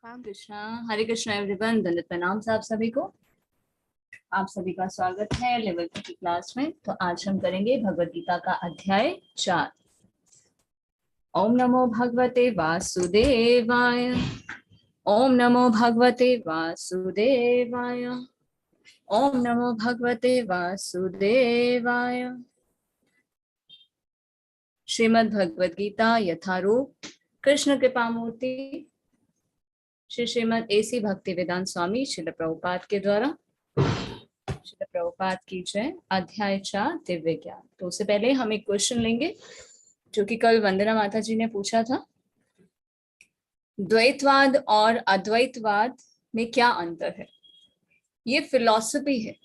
राम कृष्णा। हरे Krishna everyone. दंडित प्रणाम से आप सभी को। आप सभी का स्वागत है लेवल 2 की क्लास में। तो आज हम करेंगे भगवद गीता का अध्याय 4। ओम नमो भगवते वासुदेवाय। ओम नमो भगवते वासुदेवाय। ओम नमो भगवते वासुदेवाय। श्रीमद् भगवद गीता यथारूप कृष्ण कृपा मूर्ति श्री श्रीमद् एसी भक्ति वेदांत स्वामी श्रील प्रभुपाद के द्वारा। श्रील प्रभुपाद की जय। अध्याय 4 दिव्य ज्ञान। तो उससे पहले हम एक क्वेश्चन लेंगे जो कि कल वंदना माता जी ने पूछा था। द्वैतवाद और अद्वैतवाद में क्या अंतर है? ये फिलॉसफी है।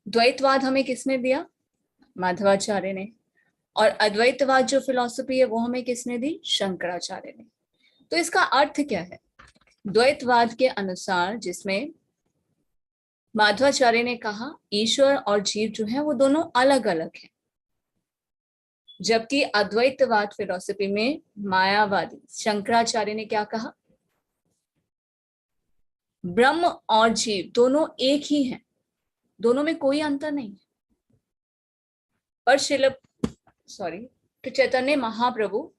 द्वैतवाद हमें किसने दिया? माधवाचार्य ने। और अद्वैतवाद जो फिलॉसफी है वो हमें किसने दी? शंकराचार्य ने। तो इसका अर्थ क्या है? द्वैतवाद के अनुसार जिसमें माधवाचार्य ने कहा ईश्वर और जीव जो है वो दोनों अलग अलग हैं, जबकि अद्वैतवाद फिलॉसफी में मायावादी शंकराचार्य ने क्या कहा? ब्रह्म और जीव दोनों एक ही हैं, दोनों में कोई अंतर नहीं है। पर तो चैतन्य महाप्रभु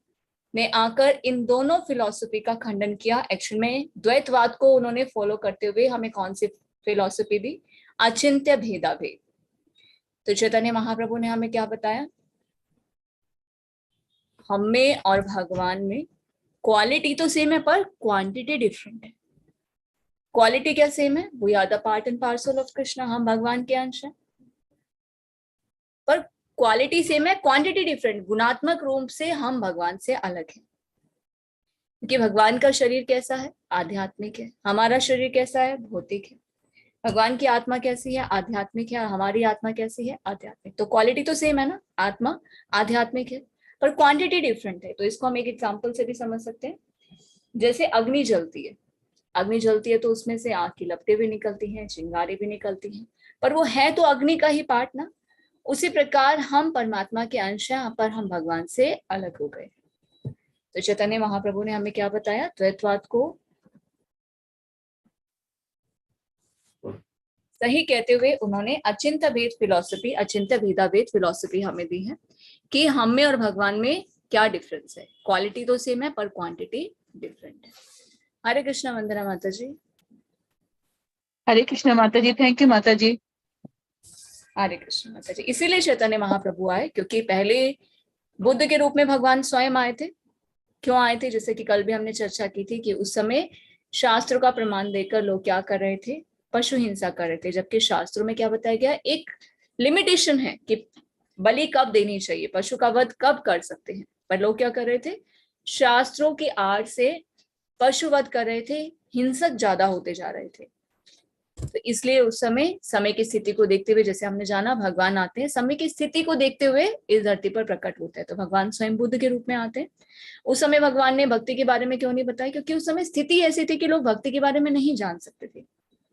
ने आकर इन दोनों फिलॉसफी का खंडन किया। एक्चुअल में द्वैतवाद को उन्होंने फॉलो करते हुए हमें कौन सी फिलॉसफी दी? अचिंत्य भेदाभेद। तो चैतन्य महाप्रभु ने हमें क्या बताया? हम में और भगवान में क्वालिटी तो सेम है पर क्वांटिटी डिफरेंट है। क्वालिटी क्या सेम है? We are the part and parcel of Krishna. हम भगवान के अंश हैं, पर क्वालिटी सेम है, क्वांटिटी डिफरेंट। गुणात्मक रूप से हम भगवान से अलग हैं, क्योंकि भगवान का शरीर कैसा है? आध्यात्मिक है। हमारा शरीर कैसा है? भौतिक है। भगवान की आत्मा कैसी है? आध्यात्मिक है। और हमारी आत्मा कैसी है? आध्यात्मिक। तो क्वालिटी तो सेम है ना, आत्मा आध्यात्मिक है, पर क्वांटिटी डिफरेंट है। तो इसको हम एक एग्जांपल से भी समझ सकते हैं। जैसे अग्नि जलती है, अग्नि जलती है तो उसमें से आग की लपटें भी निकलती हैं, चिंगारी भी निकलती हैं, पर वो है तो अग्नि का ही पार्ट ना। उसी प्रकार हम परमात्मा के अंश हैं, पर हम भगवान से अलग हो गए। तो चैतन्य महाप्रभु ने हमें क्या बताया? द्वैतवाद को सही कहते हुए उन्होंने अचिंत्य भेद फिलॉसफी, अचिंत्य भेदाभेद फिलॉसफी हमें दी है कि हम में और भगवान में क्या डिफरेंस है। क्वालिटी तो सेम है पर क्वांटिटी डिफरेंट है। हरे कृष्णा। वंदना माता जी। हरे कृष्ण माता जी। थैंक यू माता जी। हरे कृष्ण माता जी। इसीलिए चैतन्य महाप्रभु आए, क्योंकि पहले बुद्ध के रूप में भगवान स्वयं आए थे। क्यों आए थे? जैसे कि कल भी हमने चर्चा की थी कि उस समय शास्त्रों का प्रमाण देकर लोग क्या कर रहे थे? पशु हिंसा कर रहे थे। जबकि शास्त्रों में क्या बताया गया? एक लिमिटेशन है कि बलि कब देनी चाहिए, पशु का वध कब कर सकते हैं, पर लोग क्या कर रहे थे? शास्त्रों की आड़ से पशु वध कर रहे थे, हिंसक ज्यादा होते जा रहे थे। तो इसलिए उस समय की स्थिति को देखते हुए, जैसे हमने जाना भगवान आते हैं समय की स्थिति को देखते हुए इस धरती पर प्रकट होते हैं। तो भगवान स्वयं बुद्ध के रूप में आते हैं। उस समय भगवान ने भक्ति के बारे में क्यों नहीं बताया? क्योंकि उस समय स्थिति ऐसी थी कि लोग भक्ति के बारे में नहीं जान सकते थे,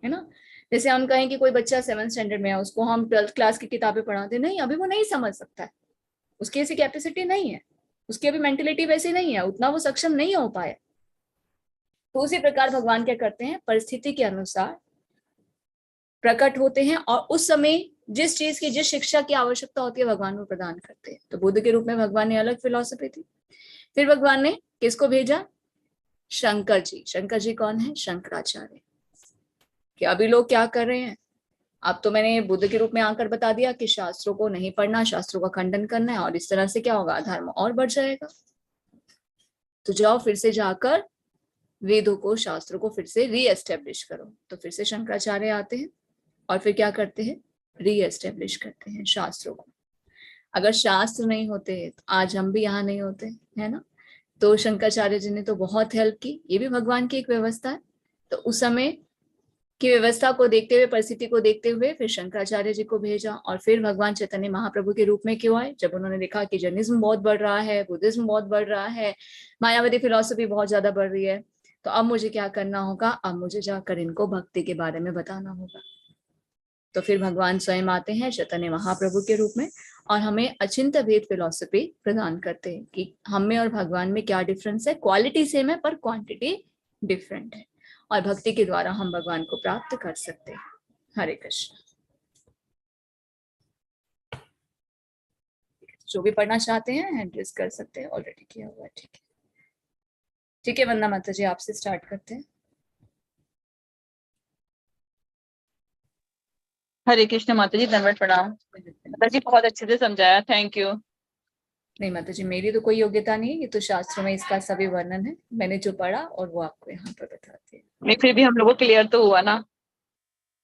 है ना। जैसे हम कहें कि कोई बच्चा 7th स्टैंडर्ड में है, उसको हम 12th क्लास की किताबें पढ़ाते, नहीं, अभी वो नहीं समझ सकता है, उसकी ऐसी कैपेसिटी नहीं है, उसकी अभी मेंटेलिटी वैसी नहीं है, उतना वो सक्षम नहीं हो पाए। तो उसी प्रकार भगवान क्या करते हैं? परिस्थिति के अनुसार प्रकट होते हैं और उस समय जिस चीज की, जिस शिक्षा की आवश्यकता होती है भगवान वो प्रदान करते हैं। तो बुद्ध के रूप में भगवान ने अलग फिलॉसफी थी। फिर भगवान ने किसको भेजा? शंकर जी। शंकर जी कौन है? शंकराचार्य। कि अभी लोग क्या कर रहे हैं? अब तो मैंने बुद्ध के रूप में आकर बता दिया कि शास्त्रों को नहीं पढ़ना, शास्त्रों का खंडन करना है, और इस तरह से क्या होगा? धर्म और बढ़ जाएगा। तो जाओ फिर से जाकर वेदों को, शास्त्रों को फिर से रीएस्टेब्लिश करो। तो फिर से शंकराचार्य आते हैं और फिर क्या करते हैं? रीएस्टेब्लिश करते हैं शास्त्रों को। अगर शास्त्र नहीं होते तो आज हम भी यहाँ नहीं होते, है ना। तो शंकराचार्य जी ने तो बहुत हेल्प की। ये भी भगवान की एक व्यवस्था है। तो उस समय की व्यवस्था को देखते हुए, परिस्थिति को देखते हुए फिर शंकराचार्य जी को भेजा। और फिर भगवान चैतन्य महाप्रभु के रूप में क्यों आए? जब उन्होंने देखा कि जैनिज्म बहुत बढ़ रहा है, बुद्धिज्म बहुत बढ़ रहा है, मायावादी फिलॉसफी बहुत ज्यादा बढ़ रही है, तो अब मुझे क्या करना होगा? अब मुझे जाकर इनको भक्ति के बारे में बताना होगा। तो फिर भगवान स्वयं आते हैं चैतन्य महाप्रभु के रूप में और हमें अचिंत्य भेद फिलॉसफी प्रदान करते हैं कि हम में और भगवान में क्या डिफरेंस है। क्वालिटी सेम है पर क्वांटिटी डिफरेंट है। और भक्ति के द्वारा हम भगवान को प्राप्त कर सकते हैं। हरे कृष्ण। जो भी पढ़ना चाहते हैं हैंड रेज कर सकते हैं, ऑलरेडी किया हुआ है। ठीक है, ठीक है वंदना माता जी, आपसे स्टार्ट करते हैं। हरे कृष्ण माता जी, दंडवत प्रणाम। माता जी बहुत अच्छे से समझाया, थैंक यू। नहीं माता जी, मेरी तो कोई योग्यता नहीं है, ये तो शास्त्रों में इसका सभी वर्णन है, मैंने जो पढ़ा और वो आपको यहाँ पर बताती है। नहीं, फिर भी हम लोगों को क्लियर तो हुआ ना।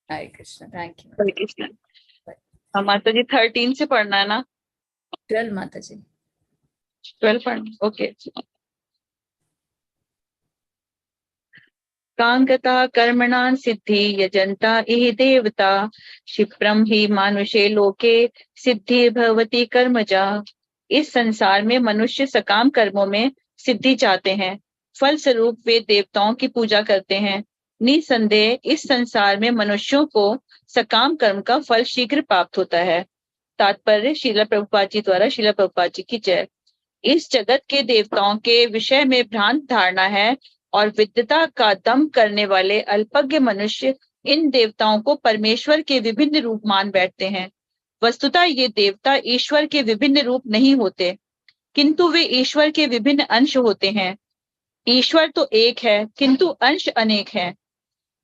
हरे कृष्ण, थैंक यू। हरे कृष्ण। हाँ माता जी 13 से पढ़ना है ना? 12 माता जी। 12 पढ़ना, ओके। कांगता कर्मणां सिद्धि यजंता इहि देवता क्षिप्रम ही मानुषे लोके सिद्धि भवति कर्मजा। इस संसार में मनुष्य सकाम कर्मों में सिद्धि चाहते हैं, फल स्वरूप वे देवताओं की पूजा करते हैं। निसंदेह इस संसार में मनुष्यों को सकाम कर्म का फल शीघ्र प्राप्त होता है। तात्पर्य श्रील प्रभुपाद जी द्वारा। श्रील प्रभुपाद जी की जय। इस जगत के देवताओं के विषय में भ्रांत धारणा है और विद्वता का दम करने वाले अल्पज्ञ मनुष्य इन देवताओं को परमेश्वर के विभिन्न रूप मान बैठते हैं। वस्तुतः ये देवता ईश्वर के विभिन्न रूप नहीं होते, किंतु वे ईश्वर के विभिन्न अंश होते हैं। ईश्वर तो एक है किंतु अंश अनेक हैं।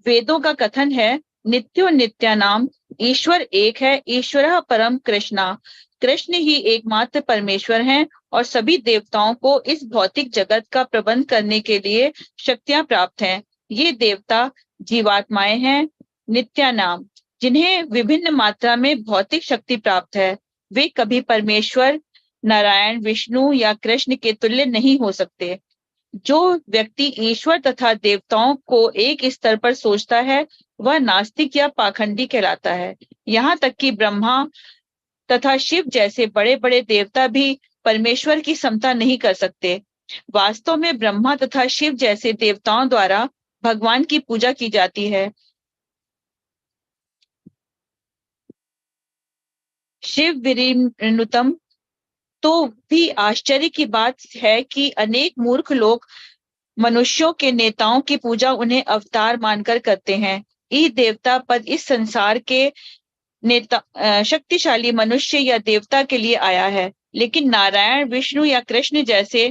वेदों का कथन है, नित्यो नित्यानाम, ईश्वर एक है, ईश्वरः परम कृष्णा। कृष्ण ही एकमात्र परमेश्वर हैं और सभी देवताओं को इस भौतिक जगत का प्रबंध करने के लिए शक्तियां प्राप्त हैं। ये देवता जीवात्माएं हैं, नित्यानाम, जिन्हें विभिन्न मात्रा में भौतिक शक्ति प्राप्त है। वे कभी परमेश्वर, नारायण, विष्णु या कृष्ण के तुल्य नहीं हो सकते। जो व्यक्ति ईश्वर तथा देवताओं को एक स्तर पर सोचता है वह नास्तिक या पाखंडी कहलाता है। यहाँ तक कि ब्रह्मा तथा शिव जैसे बड़े बड़े देवता भी परमेश्वर की समता नहीं कर सकते। वास्तव में ब्रह्मा तथा शिव जैसे देवताओं द्वारा भगवान की पूजा की जाती है। शिव विरिनुतम। तो भी आश्चर्य की बात है कि अनेक मूर्ख लोग मनुष्यों के नेताओं की पूजा उन्हें अवतार मानकर करते हैं। ये देवता पद इस संसार के नेता शक्तिशाली मनुष्य या देवता के लिए आया है, लेकिन नारायण, विष्णु या कृष्ण जैसे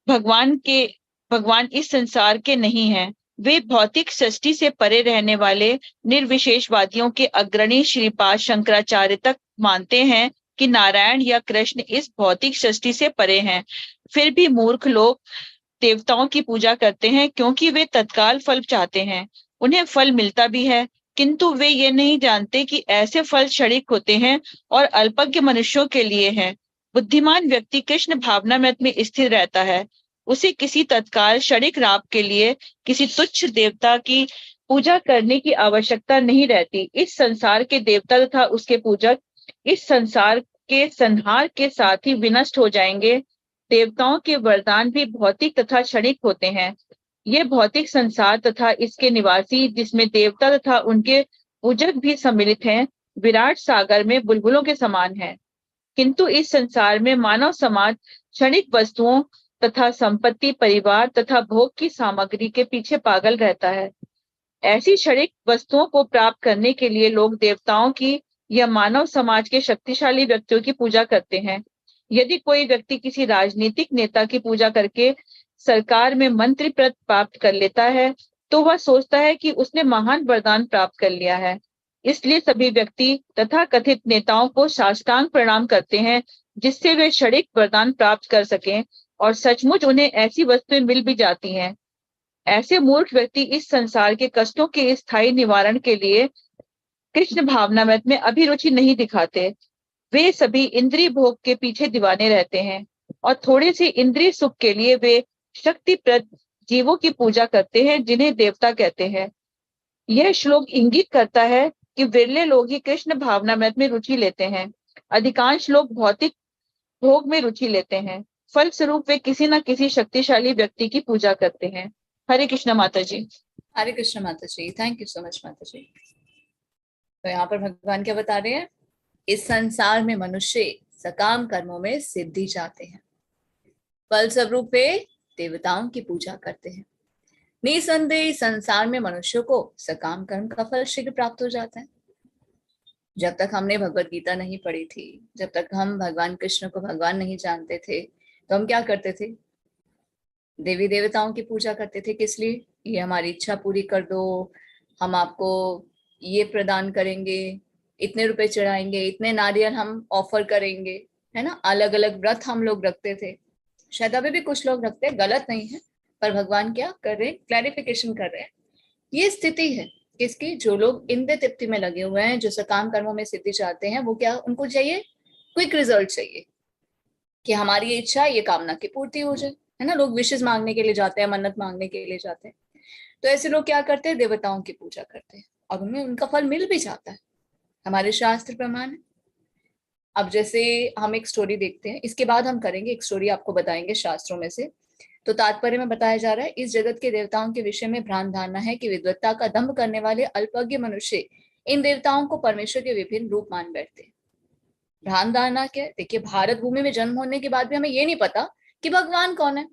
भगवान इस संसार के नहीं हैं। वे भौतिक सृष्टि से परे रहने वाले निर्विशेषवादियों के अग्रणी श्रीपाद शंकराचार्य तक मानते हैं कि नारायण या कृष्ण इस भौतिक सृष्टि से परे हैं। फिर भी मूर्ख लोग देवताओं की पूजा करते हैं क्योंकि वे तत्काल फल चाहते हैं। उन्हें फल मिलता भी है, किंतु वे ये नहीं जानते कि ऐसे फल क्षणिक होते हैं और अल्पज्ञ मनुष्यों के लिए हैं। बुद्धिमान व्यक्ति कृष्ण भावनामृत में स्थिर रहता है। उसे किसी तत्काल क्षणिक लाभ के लिए किसी तुच्छ देवता की पूजा करने की आवश्यकता नहीं रहती। इस संसार के देवता तथा उसके पूजक इस संसार के संहार के साथ ही विनष्ट हो जाएंगे। देवताओं के वरदान भी भौतिक तथा क्षणिक होते हैं। ये भौतिक संसार तथा इसके निवासी, जिसमें देवता तथा उनके पूजक भी सम्मिलित हैं, विराट सागर में बुलबुलों के समान है। किंतु इस संसार में मानव समाज क्षणिक वस्तुओं तथा संपत्ति, परिवार तथा भोग की सामग्री के पीछे पागल रहता है। ऐसी क्षणिक वस्तुओं को प्राप्त करने के लिए लोग देवताओं की या मानव समाज के शक्तिशाली व्यक्तियों की पूजा करते हैं। यदि कोई व्यक्ति किसी राजनीतिक नेता की पूजा करके सरकार में मंत्री पद प्राप्त कर लेता है तो वह सोचता है कि उसने महान वरदान प्राप्त कर लिया है। इसलिए सभी व्यक्ति तथा कथित नेताओं को साष्टांग प्रणाम करते हैं, जिससे वे क्षणिक वरदान प्राप्त कर सकें, और सचमुच उन्हें ऐसी वस्तुएं मिल भी जाती हैं। ऐसे मूर्ख व्यक्ति इस संसार के कष्टों के स्थायी निवारण के लिए कृष्ण भावनामृत में अभिरुचि नहीं दिखाते। वे सभी इंद्रिय भोग के पीछे दीवाने रहते हैं और थोड़े से इंद्रिय सुख के लिए वे शक्तिप्रद जीवों की पूजा करते हैं, जिन्हें देवता कहते हैं। यह श्लोक इंगित करता है कि विरले लोग ही कृष्ण भावनामृत में रुचि लेते हैं। अधिकांश लोग भौतिक भोग में रुचि लेते हैं। फलस्वरूप वे किसी न किसी शक्तिशाली व्यक्ति की पूजा करते हैं। हरे कृष्ण माता जी। हरे कृष्ण माता जी, थैंक यू सो मच माता जी। तो यहाँ पर भगवान क्या बता रहे हैं? इस संसार में मनुष्य सकाम कर्मों में सिद्धि चाहते हैं, फल स्वरूप वे देवताओं की पूजा करते हैं। निसंदेह संसार में मनुष्य को सकाम कर्म का फल शीघ्र प्राप्त हो जाता है। जब तक हमने भगवत गीता नहीं पढ़ी थी, जब तक हम भगवान कृष्ण को भगवान नहीं जानते थे, तो हम क्या करते थे? देवी देवताओं की पूजा करते थे। किस लिए? ये हमारी इच्छा पूरी कर दो, हम आपको ये प्रदान करेंगे, इतने रुपए चढ़ाएंगे, इतने नारियल हम ऑफर करेंगे, है ना। अलग अलग व्रत हम लोग रखते थे, शायद अभी भी कुछ लोग रखते हैं, गलत नहीं है, पर भगवान क्या कर रहे हैं? क्लैरिफिकेशन कर रहे हैं। ये स्थिति है किसकी? जो लोग इंद्रिय तृप्ति में लगे हुए हैं, जो सकाम कर्मों में सिद्धि चाहते हैं, वो क्या उनको चाहिए? क्विक रिजल्ट चाहिए कि हमारी ये इच्छा, ये कामना की पूर्ति हो जाए, है ना। लोग विशेष मांगने के लिए जाते हैं, मन्नत मांगने के लिए जाते हैं। तो ऐसे लोग क्या करते हैं? देवताओं की पूजा करते हैं और उन्हें उनका फल मिल भी जाता है। हमारे शास्त्र प्रमाण है। अब जैसे हम एक स्टोरी देखते हैं, इसके बाद हम करेंगे एक स्टोरी, आपको बताएंगे शास्त्रों में से। तो तात्पर्य में बताया जा रहा है, इस जगत के देवताओं के विषय में भ्रांत धारणा है कि विद्वत्ता का दंभ करने वाले अल्पज्ञ मनुष्य इन देवताओं को परमेश्वर के विभिन्न रूप मान बैठते हैं। भ्रांत धारणा क्या है? देखिए, भारत भूमि में जन्म होने के बाद भी हमें ये नहीं पता कि भगवान कौन है।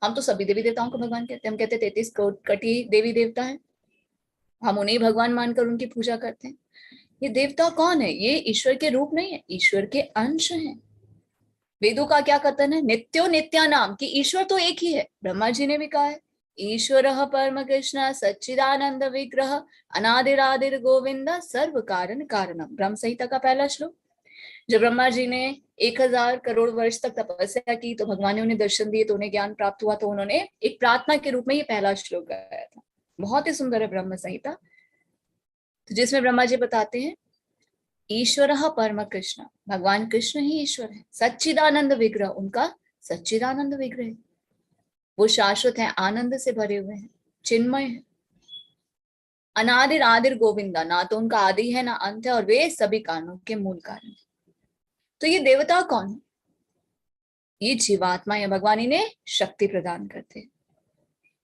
हम तो सभी देवी देवताओं को भगवान कहते हैं। हम कहते हैं 33 कोटि देवी देवता है, हम उन्हें भगवान मानकर उनकी पूजा करते हैं। ये देवता कौन है? ये ईश्वर के रूप नहीं है, ईश्वर के अंश हैं। वेदों का क्या कथन है? नित्यो नित्यानाम, कि ईश्वर तो एक ही है। ब्रह्मा जी ने भी कहा है, ईश्वर परम कृष्ण सच्चिदानंद विग्रह अनादिरादिर गोविंद सर्व कारण कारणम। ब्रह्म संहिता का पहला श्लोक। जब ब्रह्मा जी ने 1000 करोड़ वर्ष तक तपस्या की, तो भगवान ने उन्हें दर्शन दिए, तो उन्हें ज्ञान प्राप्त हुआ, तो उन्होंने एक प्रार्थना के रूप में ये पहला श्लोक गाया था। बहुत ही सुंदर है ब्रह्म संहिता, तो जिसमें ब्रह्मा जी बताते हैं, ईश्वर परम कृष्ण, भगवान कृष्ण ही ईश्वर है। सच्चिदानंद विग्रह, उनका सच्चिदानंद विग्रह है। वो शाश्वत है, आनंद से भरे हुए हैं, चिन्मय है। अनादिर आदिर गोविंदा, ना तो उनका आदि है ना अंत है, और वे सभी कारणों के मूल कारण है। तो ये देवता कौन है? ये जीवात्मा या भगवान इन्हें शक्ति प्रदान करते हैं।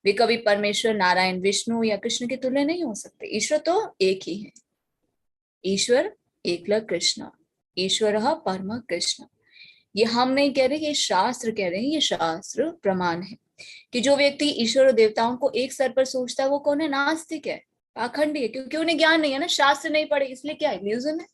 वे कभी परमेश्वर, नारायण, विष्णु या कृष्ण के तुल्य नहीं हो सकते। ईश्वर तो एक ही है, ईश्वर एकल कृष्ण, ईश्वर परम कृष्ण। ये हम नहीं कह रहे, ये शास्त्र कह रहे हैं, ये शास्त्र प्रमाण है कि जो व्यक्ति ईश्वर और देवताओं को एक स्तर पर सोचता है, वो कौन है? नास्तिक है, पाखंडी है, क्योंकि उन्हें ज्ञान नहीं है ना, शास्त्र नहीं पढ़े, इसलिए क्या इल्यूजन है।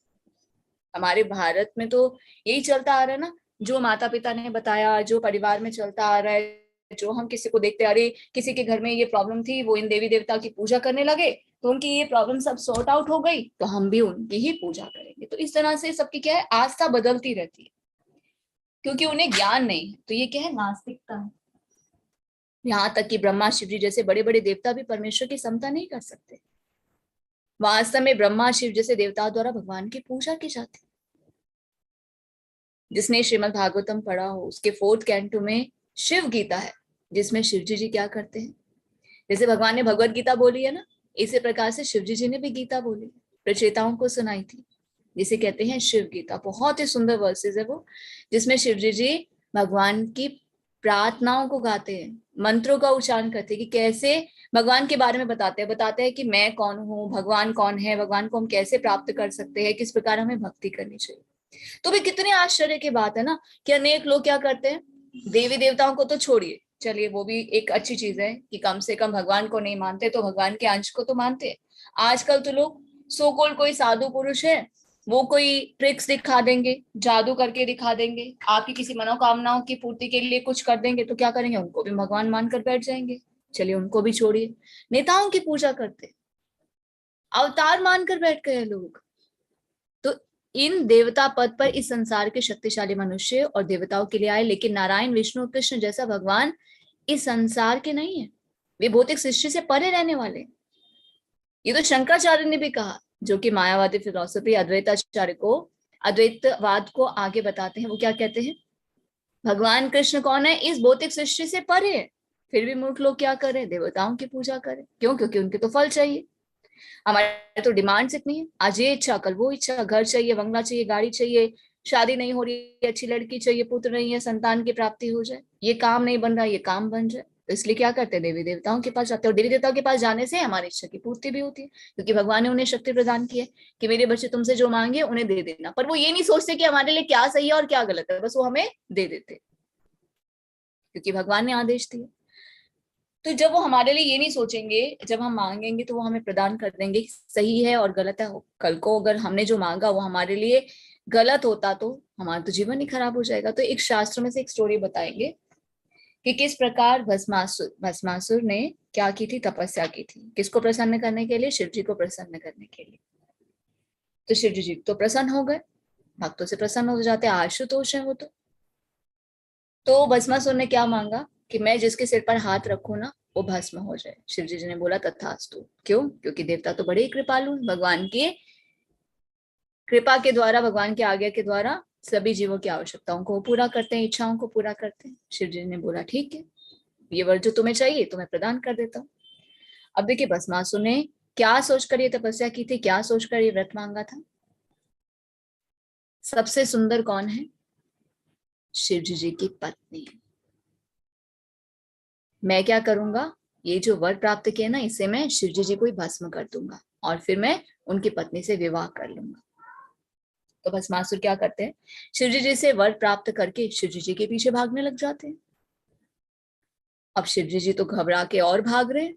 हमारे भारत में तो यही चलता आ रहा है ना, जो माता पिता ने बताया, जो परिवार में चलता आ रहा है, जो हम किसी को देखते, अरे किसी के घर में ये प्रॉब्लम थी, वो इन देवी देवता की पूजा करने लगे, तो उनकी ये प्रॉब्लम सब सॉर्ट आउट हो गई, तो हम भी उनकी ही पूजा करेंगे। तो इस तरह से सबकी क्या है? आस्था बदलती रहती है, क्योंकि उन्हें ज्ञान नहीं है। तो ये क्या है? नास्तिकता है। यहाँ तक कि ब्रह्मा शिव जी जैसे बड़े बड़े देवता भी परमेश्वर की समता नहीं कर सकते। वास्तव में ब्रह्मा शिव जैसे देवताओं द्वारा भगवान की पूजा की जाती है। जिसने श्रीमद् भागवतम पढ़ा हो, उसके 4th कैंटो में शिव गीता है, जिसमें शिव जी क्या करते हैं? जैसे भगवान ने भगवत गीता बोली है ना, इसी प्रकार से शिव जी ने भी गीता बोली, प्रचेताओं को सुनाई थी, जिसे कहते हैं शिव गीता। बहुत ही सुंदर वर्सेस है वो, जिसमें शिव जी भगवान की प्रार्थनाओं को गाते हैं, मंत्रों का उच्चारण करते हैं, कि कैसे भगवान के बारे में बताते हैं कि मैं कौन हूँ, भगवान कौन है, भगवान को हम कैसे प्राप्त कर सकते हैं, किस प्रकार हमें भक्ति करनी चाहिए। तो भी कितने आश्चर्य की बात है ना, कि अनेक लोग क्या करते हैं, देवी देवताओं को तो छोड़िए, चलिए वो भी एक अच्छी चीज है कि कम से कम भगवान को नहीं मानते तो भगवान के अंश को तो मानते हैं। आजकल तो लोग सो कॉल्ड कोई साधु पुरुष है, वो कोई ट्रिक्स दिखा देंगे, जादू करके दिखा देंगे, आपकी किसी मनोकामनाओं की पूर्ति के लिए कुछ कर देंगे, तो क्या करेंगे? उनको भी भगवान मानकर बैठ जाएंगे। चलिए उनको भी छोड़िए, नेताओं की पूजा करते, अवतार मानकर बैठ गए लोग। तो इन देवता पद पर इस संसार के शक्तिशाली मनुष्य और देवताओं के लिए आए, लेकिन नारायण, विष्णु, कृष्ण जैसा भगवान इस संसार के नहीं है। वे भौतिक सृष्टि से परे रहने वाले। ये तो शंकराचार्य ने भी कहा, जो कि मायावादी फिलोसफी अद्वैताचार्य को, अद्वैतवाद को आगे बताते हैं। वो क्या कहते हैं? भगवान कृष्ण कौन है? इस भौतिक सृष्टि से परे है। फिर भी मूर्ख लोग क्या करें? देवताओं की पूजा करें। क्यों? क्योंकि उनके तो फल चाहिए। हमारे तो डिमांड्स इतनी है, आज ये इच्छा, कल वो इच्छा, घर चाहिए, बंगला चाहिए, गाड़ी चाहिए, शादी नहीं हो रही, अच्छी लड़की चाहिए, पुत्र नहीं है, संतान की प्राप्ति हो जाए, ये काम नहीं बन रहा, ये काम बन जाए। तो इसलिए क्या करते हैं? देवी देवताओं के पास जाते हैं, और देवी देवताओं के पास जाने से हमारी इच्छा की पूर्ति भी होती है, क्योंकि भगवान ने उन्हें शक्ति प्रदान की है कि मेरे बच्चे तुमसे जो मांगे उन्हें दे देना। पर वो ये नहीं सोचते कि हमारे लिए क्या सही है और क्या गलत है, बस वो हमें दे देते, क्योंकि भगवान ने आदेश दिए। तो जब वो हमारे लिए ये नहीं सोचेंगे, जब हम मांगेंगे तो वो हमें प्रदान कर देंगे, सही है और गलत है। कल को अगर हमने जो मांगा वो हमारे लिए गलत होता तो हमारा तो जीवन ही खराब हो जाएगा। तो एक शास्त्र में से एक स्टोरी बताएंगे कि किस प्रकार भस्मासुर ने क्या की थी, तपस्या की थी, किसको प्रसन्न करने के लिए, शिव जी को प्रसन्न करने के लिए। तो शिव जी तो प्रसन्न हो गए, भक्तों से प्रसन्न हो जाते, आशुतोष है वो तो भस्मासुर ने क्या मांगा कि मैं जिसके सिर पर हाथ रखूं ना वो भस्म हो जाए। शिव जी ने बोला तथास्तु। क्यों? क्योंकि देवता तो बड़े ही कृपालु, भगवान की कृपा के द्वारा, भगवान के आज्ञा के द्वारा सभी जीवों की आवश्यकताओं को पूरा करते हैं, इच्छाओं को पूरा करते हैं। शिव जी ने बोला ठीक है, ये वर जो तुम्हें चाहिए तो मैं प्रदान कर देता हूँ। अब देखिए भस्मासुर ने क्या सोचकर ये तपस्या की थी, क्या सोचकर ये व्रत मांगा था। सबसे सुंदर कौन है? शिव जी की पत्नी। मैं क्या करूंगा, ये जो वर प्राप्त किया ना इसे मैं शिव जी को ही भस्म कर दूंगा और फिर मैं उनकी पत्नी से विवाह कर लूंगा। तो भस्मासुर क्या करते हैं, शिव जी से वर प्राप्त करके शिव जी के पीछे भागने लग जाते हैं। अब शिव जी तो घबरा के और भाग रहे हैं,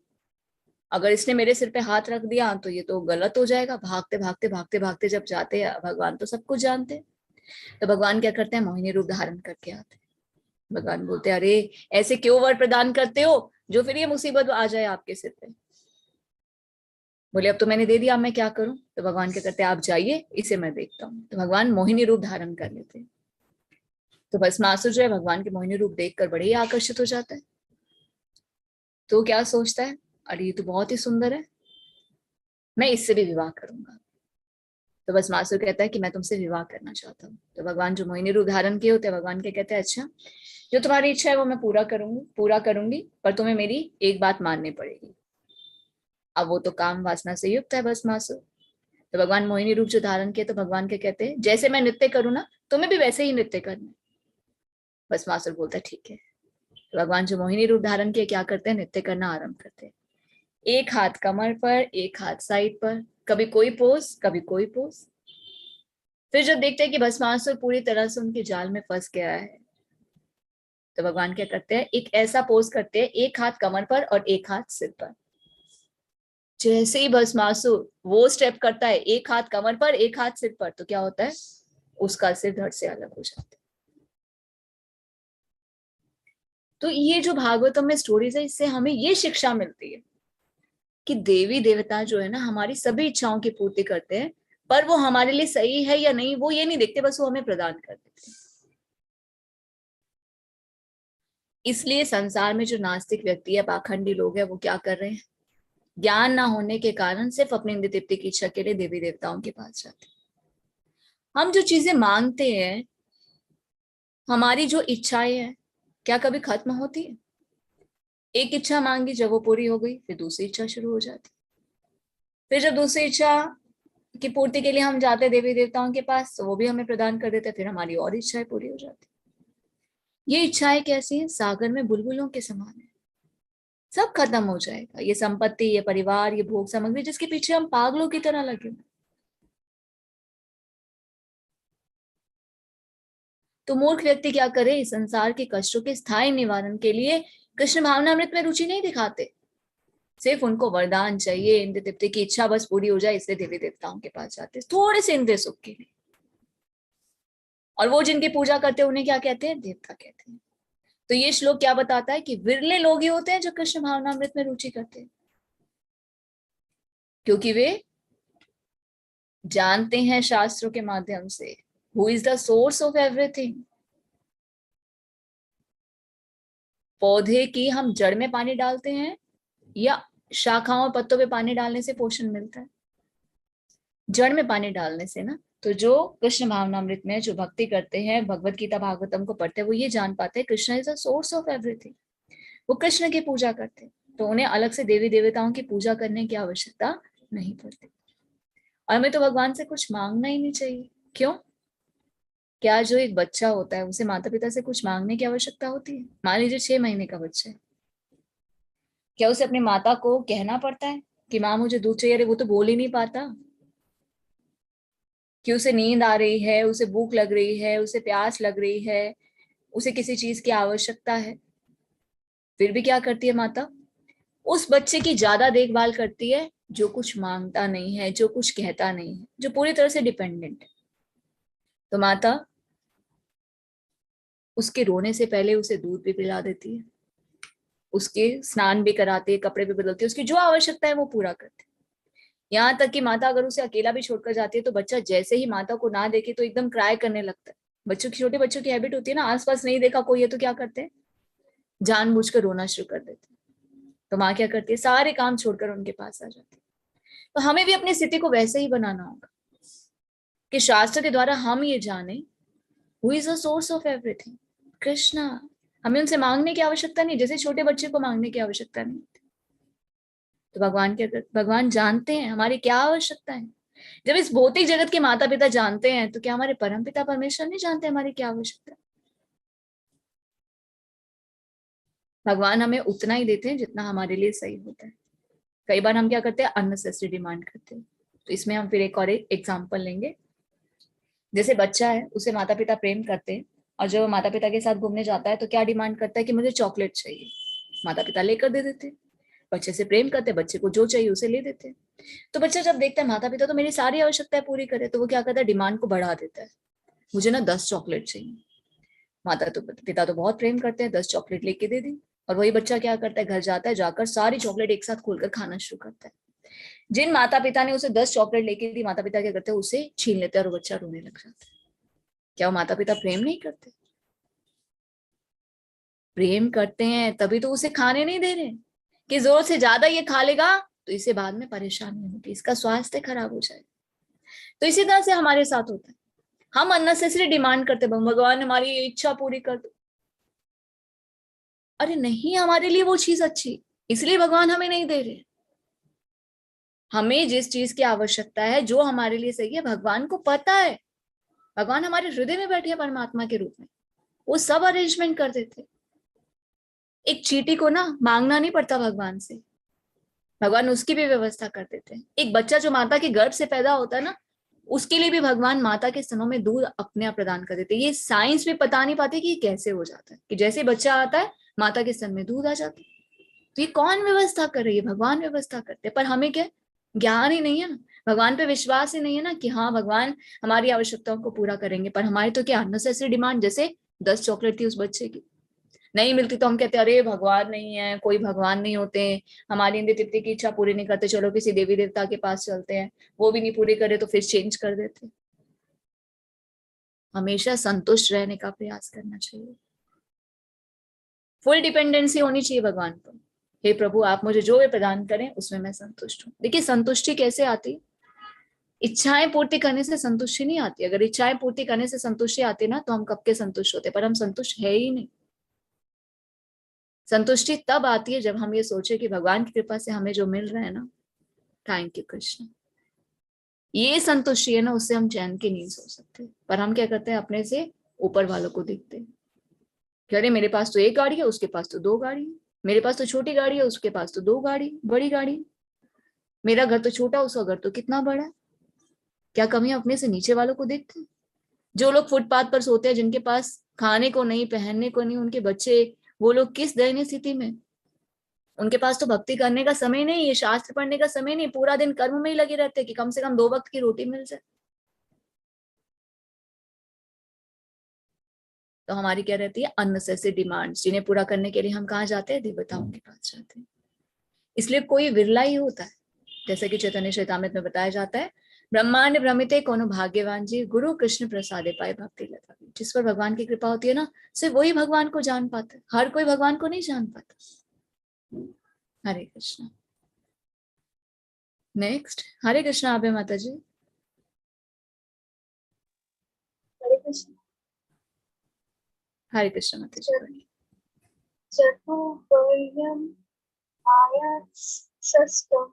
अगर इसने मेरे सिर पे हाथ रख दिया तो ये तो गलत हो जाएगा। भागते भागते भागते भागते जब जाते हैं, भगवान तो सब कुछ जानते हैं, तो भगवान क्या करते हैं, मोहिनी रूप धारण करके आते हैं। भगवान बोलते हैं अरे ऐसे क्यों वर प्रदान करते हो जो फिर ये मुसीबत आ जाए आपके सिर पे। बोले अब तो मैंने दे दिया, अब मैं क्या करूं। तो भगवान क्या करते हैं, आप जाइए, इसे मैं देखता हूँ। तो भगवान मोहिनी रूप धारण कर लेते हैं। तो भस्मासुर जो है भगवान के मोहिनी रूप देखकर बड़े ही आकर्षित हो जाता है। तो क्या सोचता है, अरे ये तो बहुत ही सुंदर है, मैं इससे भी विवाह करूंगा। तो भस्मासुर कहता है कि मैं तुमसे विवाह करना चाहता हूँ। तो भगवान जो मोहिनी रूप धारण किए होते हैं, भगवान क्या कहते हैं, अच्छा जो तुम्हारी इच्छा है वो मैं पूरा करूंगी, पर तुम्हें मेरी एक बात माननी पड़ेगी। अब वो तो काम वासना से युक्त है भस्मासुर। तो भगवान मोहिनी रूप जो धारण किए, तो भगवान क्या कहते हैं, जैसे मैं नृत्य करूँ ना तुम्हें भी वैसे ही नृत्य करना है। भस्मासुर बोलता है ठीक है। तो भगवान जो मोहिनी रूप धारण किए क्या करते हैं, नृत्य करना आरंभ करते हैं। एक हाथ कमर पर, एक हाथ साइड पर, कभी कोई पोज कभी कोई पोज। फिर जब देखते हैं कि भस्मासुर पूरी तरह से उनके जाल में फंस गया है, तो भगवान क्या करते हैं, एक ऐसा पोज करते हैं, एक हाथ कमर पर और एक हाथ सिर पर। जैसे ही भस्मासुर वो स्टेप करता है, एक हाथ कमर पर एक हाथ सिर पर, तो क्या होता है, उसका सिर धड़ से अलग हो जाता है। तो ये जो भागवतम में स्टोरीज है, इससे हमें ये शिक्षा मिलती है कि देवी देवता जो है ना हमारी सभी इच्छाओं की पूर्ति करते हैं, पर वो हमारे लिए सही है या नहीं वो ये नहीं देखते, बस वो हमें प्रदान कर देते हैं। इसलिए संसार में जो नास्तिक व्यक्ति है, पाखंडी लोग हैं, वो क्या कर रहे हैं, ज्ञान ना होने के कारण सिर्फ अपनी इंद्रिय तृप्ति की इच्छा के लिए देवी देवताओं के पास जाते हैं। हम जो चीजें मांगते हैं, हमारी जो इच्छाएं हैं, क्या कभी खत्म होती है? एक इच्छा मांगी, जब वो पूरी हो गई फिर दूसरी इच्छा शुरू हो जाती। फिर जब दूसरी इच्छा की पूर्ति के लिए हम जाते देवी देवताओं के पास, तो वो भी हमें प्रदान कर देते, फिर हमारी और इच्छाएं पूरी हो जाती। ये इच्छाएं कैसी हैं, सागर में बुलबुलों के समान है, सब खत्म हो जाएगा। ये संपत्ति, ये परिवार, ये भोग सामग्री जिसके पीछे हम पागलों की तरह लगे। तो मूर्ख व्यक्ति क्या करे, इस संसार के कष्टों के स्थायी निवारण के लिए कृष्ण भावनामृत में रुचि नहीं दिखाते। सिर्फ उनको वरदान चाहिए, इंद्र तृप्ति की इच्छा बस पूरी हो जाए, इसलिए देवी देवताओं के पास जाते थोड़े से इंद्रिय सुख के लिए। और वो जिनकी पूजा करते हैं उन्हें क्या कहते हैं, देवता कहते हैं। तो ये श्लोक क्या बताता है कि विरले लोग ही होते हैं जो कृष्ण भावनामृत में रुचि करते हैं, क्योंकि वे जानते हैं शास्त्रों के माध्यम से who is the source of everything. पौधे की हम जड़ में पानी डालते हैं या शाखाओं और पत्तों पे पानी डालने से पोषण मिलता है? जड़ में पानी डालने से ना। तो जो कृष्ण भावनामृत में जो भक्ति करते हैं, भगवत गीता भागवतम को पढ़ते हैं, वो ये जान पाते हैं Krishna is the source of everything. वो कृष्ण की पूजा करते हैं, तो उन्हें अलग से देवी देवताओं की पूजा करने की आवश्यकता नहीं पड़ती। और हमें तो भगवान से कुछ मांगना ही नहीं चाहिए। क्यों? क्या जो एक बच्चा होता है उसे माता पिता से कुछ मांगने की आवश्यकता होती है? मान लीजिए 6 महीने का बच्चा है, क्या उसे अपनी माता को कहना पड़ता है कि माँ मुझे दूध चाहिए? अरे वो तो बोल ही नहीं पाता। कि उसे नींद आ रही है, उसे भूख लग रही है, उसे प्यास लग रही है, उसे किसी चीज की आवश्यकता है, फिर भी क्या करती है माता, उस बच्चे की ज्यादा देखभाल करती है जो कुछ मांगता नहीं है, जो कुछ कहता नहीं है, जो पूरी तरह से डिपेंडेंट है। तो माता उसके रोने से पहले उसे दूध भी पिला देती है, उसके स्नान भी कराती है, कपड़े भी बदलती है, उसकी जो आवश्यकता है वो पूरा करती है। यहाँ तक कि माता अगर उसे अकेला भी छोड़कर जाती है तो बच्चा जैसे ही माता को ना देखे तो एकदम क्राई करने लगता है। बच्चों की, छोटे बच्चों की हैबिट होती है ना, आसपास नहीं देखा कोई है तो क्या करते हैं, जानबूझकर रोना शुरू कर देते हैं। तो माँ क्या करती है, सारे काम छोड़कर उनके पास आ जाती है। तो हमें भी अपनी स्थिति को वैसे ही बनाना होगा कि शास्त्र के द्वारा हम ये जाने who is the source of everything, Krishna. हमें उनसे मांगने की आवश्यकता नहीं, जैसे छोटे बच्चे को मांगने की आवश्यकता नहीं। तो भगवान क्या करते, भगवान जानते हैं हमारी क्या आवश्यकता है। जब इस भौतिक जगत के माता पिता जानते हैं तो क्या हमारे परम पिता परमेश्वर नहीं जानते हमारी क्या आवश्यकता है। भगवान हमें उतना ही देते हैं जितना हमारे लिए सही होता है। कई बार हम क्या करते हैं, अननेसेसरी डिमांड करते हैं। तो इसमें हम फिर एक और एग्जाम्पल लेंगे। जैसे बच्चा है, उसे माता पिता प्रेम करते हैं, और जब माता पिता के साथ घूमने जाता है तो क्या डिमांड करता है कि मुझे चॉकलेट चाहिए, माता पिता लेकर दे देते हैं। बच्चे से प्रेम करते हैं, बच्चे को जो चाहिए उसे ले देते हैं। तो बच्चा जब देखता है माता पिता तो मेरी सारी आवश्यकताएं पूरी करे, तो वो क्या करता है, डिमांड को बढ़ा देता है, मुझे ना 10 चॉकलेट चाहिए। माता तो पिता तो बहुत प्रेम करते हैं, 10 चॉकलेट लेके दे दी। और वही बच्चा क्या करता है, घर जाता है, जाकर सारी चॉकलेट एक साथ खोलकर खाना शुरू करता है। जिन माता पिता ने उसे 10 चॉकलेट लेके दी, माता पिता क्या करते हैं, उसे छीन लेते हैं और वो बच्चा रोने लग जाता है। क्या वो माता पिता प्रेम नहीं करते? प्रेम करते हैं, तभी तो उसे खाने नहीं दे रहे कि जोर से ज्यादा ये खा लेगा तो इसे बाद में परेशानी होगी, इसका स्वास्थ्य खराब हो जाए। तो इसी तरह से हमारे साथ होता है, हम अननेसेसरी डिमांड करते हैं, भगवान हमारी इच्छा पूरी कर दो। अरे नहीं, हमारे लिए वो चीज अच्छी, इसलिए भगवान हमें नहीं दे रहे। हमें जिस चीज की आवश्यकता है, जो हमारे लिए सही है, भगवान को पता है। भगवान हमारे हृदय में बैठे हैं परमात्मा के रूप में, वो सब अरेंजमेंट कर देते। एक चींटी को ना मांगना नहीं पड़ता भगवान से, भगवान उसकी भी व्यवस्था कर देते हैं। एक बच्चा जो माता के गर्भ से पैदा होता है ना, उसके लिए भी भगवान माता के स्तनों में दूध अपने आप प्रदान कर देते हैं। ये साइंस भी पता नहीं पाती कि ये कैसे हो जाता है, कि जैसे बच्चा आता है माता के स्तन में दूध आ जाता है। तो ये कौन व्यवस्था कर रही है, भगवान व्यवस्था करते हैं। पर हमें क्या, ज्ञान ही नहीं है ना, भगवान पे विश्वास ही नहीं है ना कि हाँ भगवान हमारी आवश्यकताओं को पूरा करेंगे। पर हमारी तो क्या अननेसेसरी डिमांड, जैसे 10 चॉकलेट थी उस बच्चे की, नहीं मिलती तो हम कहते अरे भगवान नहीं है, कोई भगवान नहीं होते, हमारी इंद्रिय तृप्ति की इच्छा पूरी नहीं करते, चलो किसी देवी देवता के पास चलते हैं, वो भी नहीं पूरी करे तो फिर चेंज कर देते। हमेशा संतुष्ट रहने का प्रयास करना चाहिए, फुल डिपेंडेंसी होनी चाहिए भगवान पर। हे प्रभु आप मुझे जो भी प्रदान करें उसमें मैं संतुष्ट हूँ। देखिए संतुष्टि कैसे आती, इच्छाएं पूर्ति करने से संतुष्टि नहीं आती। अगर इच्छाएं पूर्ति करने से संतुष्टि आती ना तो हम कब के संतुष्ट होते, पर हम संतुष्ट है ही नहीं। संतुष्टि तब आती है जब हम ये सोचे कि भगवान की कृपा से हमें जो मिल रहा है ना, थैंक यू कृष्ण, ये संतुष्टि है ना, उससे हम चैन की नींद सो सकते हैं। पर हम क्या करते हैं, अपने से ऊपर वालों को देखते हैं कि अरे मेरे पास तो एक गाड़ी है, उसके पास तो 2 गाड़ी है, मेरे पास तो छोटी गाड़ी है, उसके पास तो 2 गाड़ी बड़ी गाड़ी, मेरा घर तो छोटा, उसका घर तो कितना बड़ा है। क्या कमी अपने से नीचे वालों को देखते हैं? जो लोग फुटपाथ पर सोते हैं, जिनके पास खाने को नहीं, पहनने को नहीं, उनके बच्चे, वो लोग किस दयनीय स्थिति में। उनके पास तो भक्ति करने का समय नहीं है, शास्त्र पढ़ने का समय नहीं, पूरा दिन कर्म में ही लगे रहते हैं कि कम से कम 2 वक्त की रोटी मिल जाए। तो हमारी क्या रहती है, अननेसेसरी डिमांड्स, जिन्हें पूरा करने के लिए हम कहाँ जाते हैं, देवताओं के पास जाते हैं। इसलिए कोई विरला ही होता है, जैसे कि चैतन्य चरितामृत में बताया जाता है, ब्रह्मांड भ्रमिते कोनो भाग्यवान जी, गुरु कृष्ण प्रसादे पाए भक्ति लता। जिस पर भगवान की कृपा होती है ना, सिर्फ वही भगवान को जान पाता है, हर कोई भगवान को नहीं जान पाता। हरे कृष्णा। नेक्स्ट, हरे कृष्णा आभे माता जी। हरे कृष्ण। हरे कृष्ण माता जी। चतुर्वर्ण्यं माया षष्ठं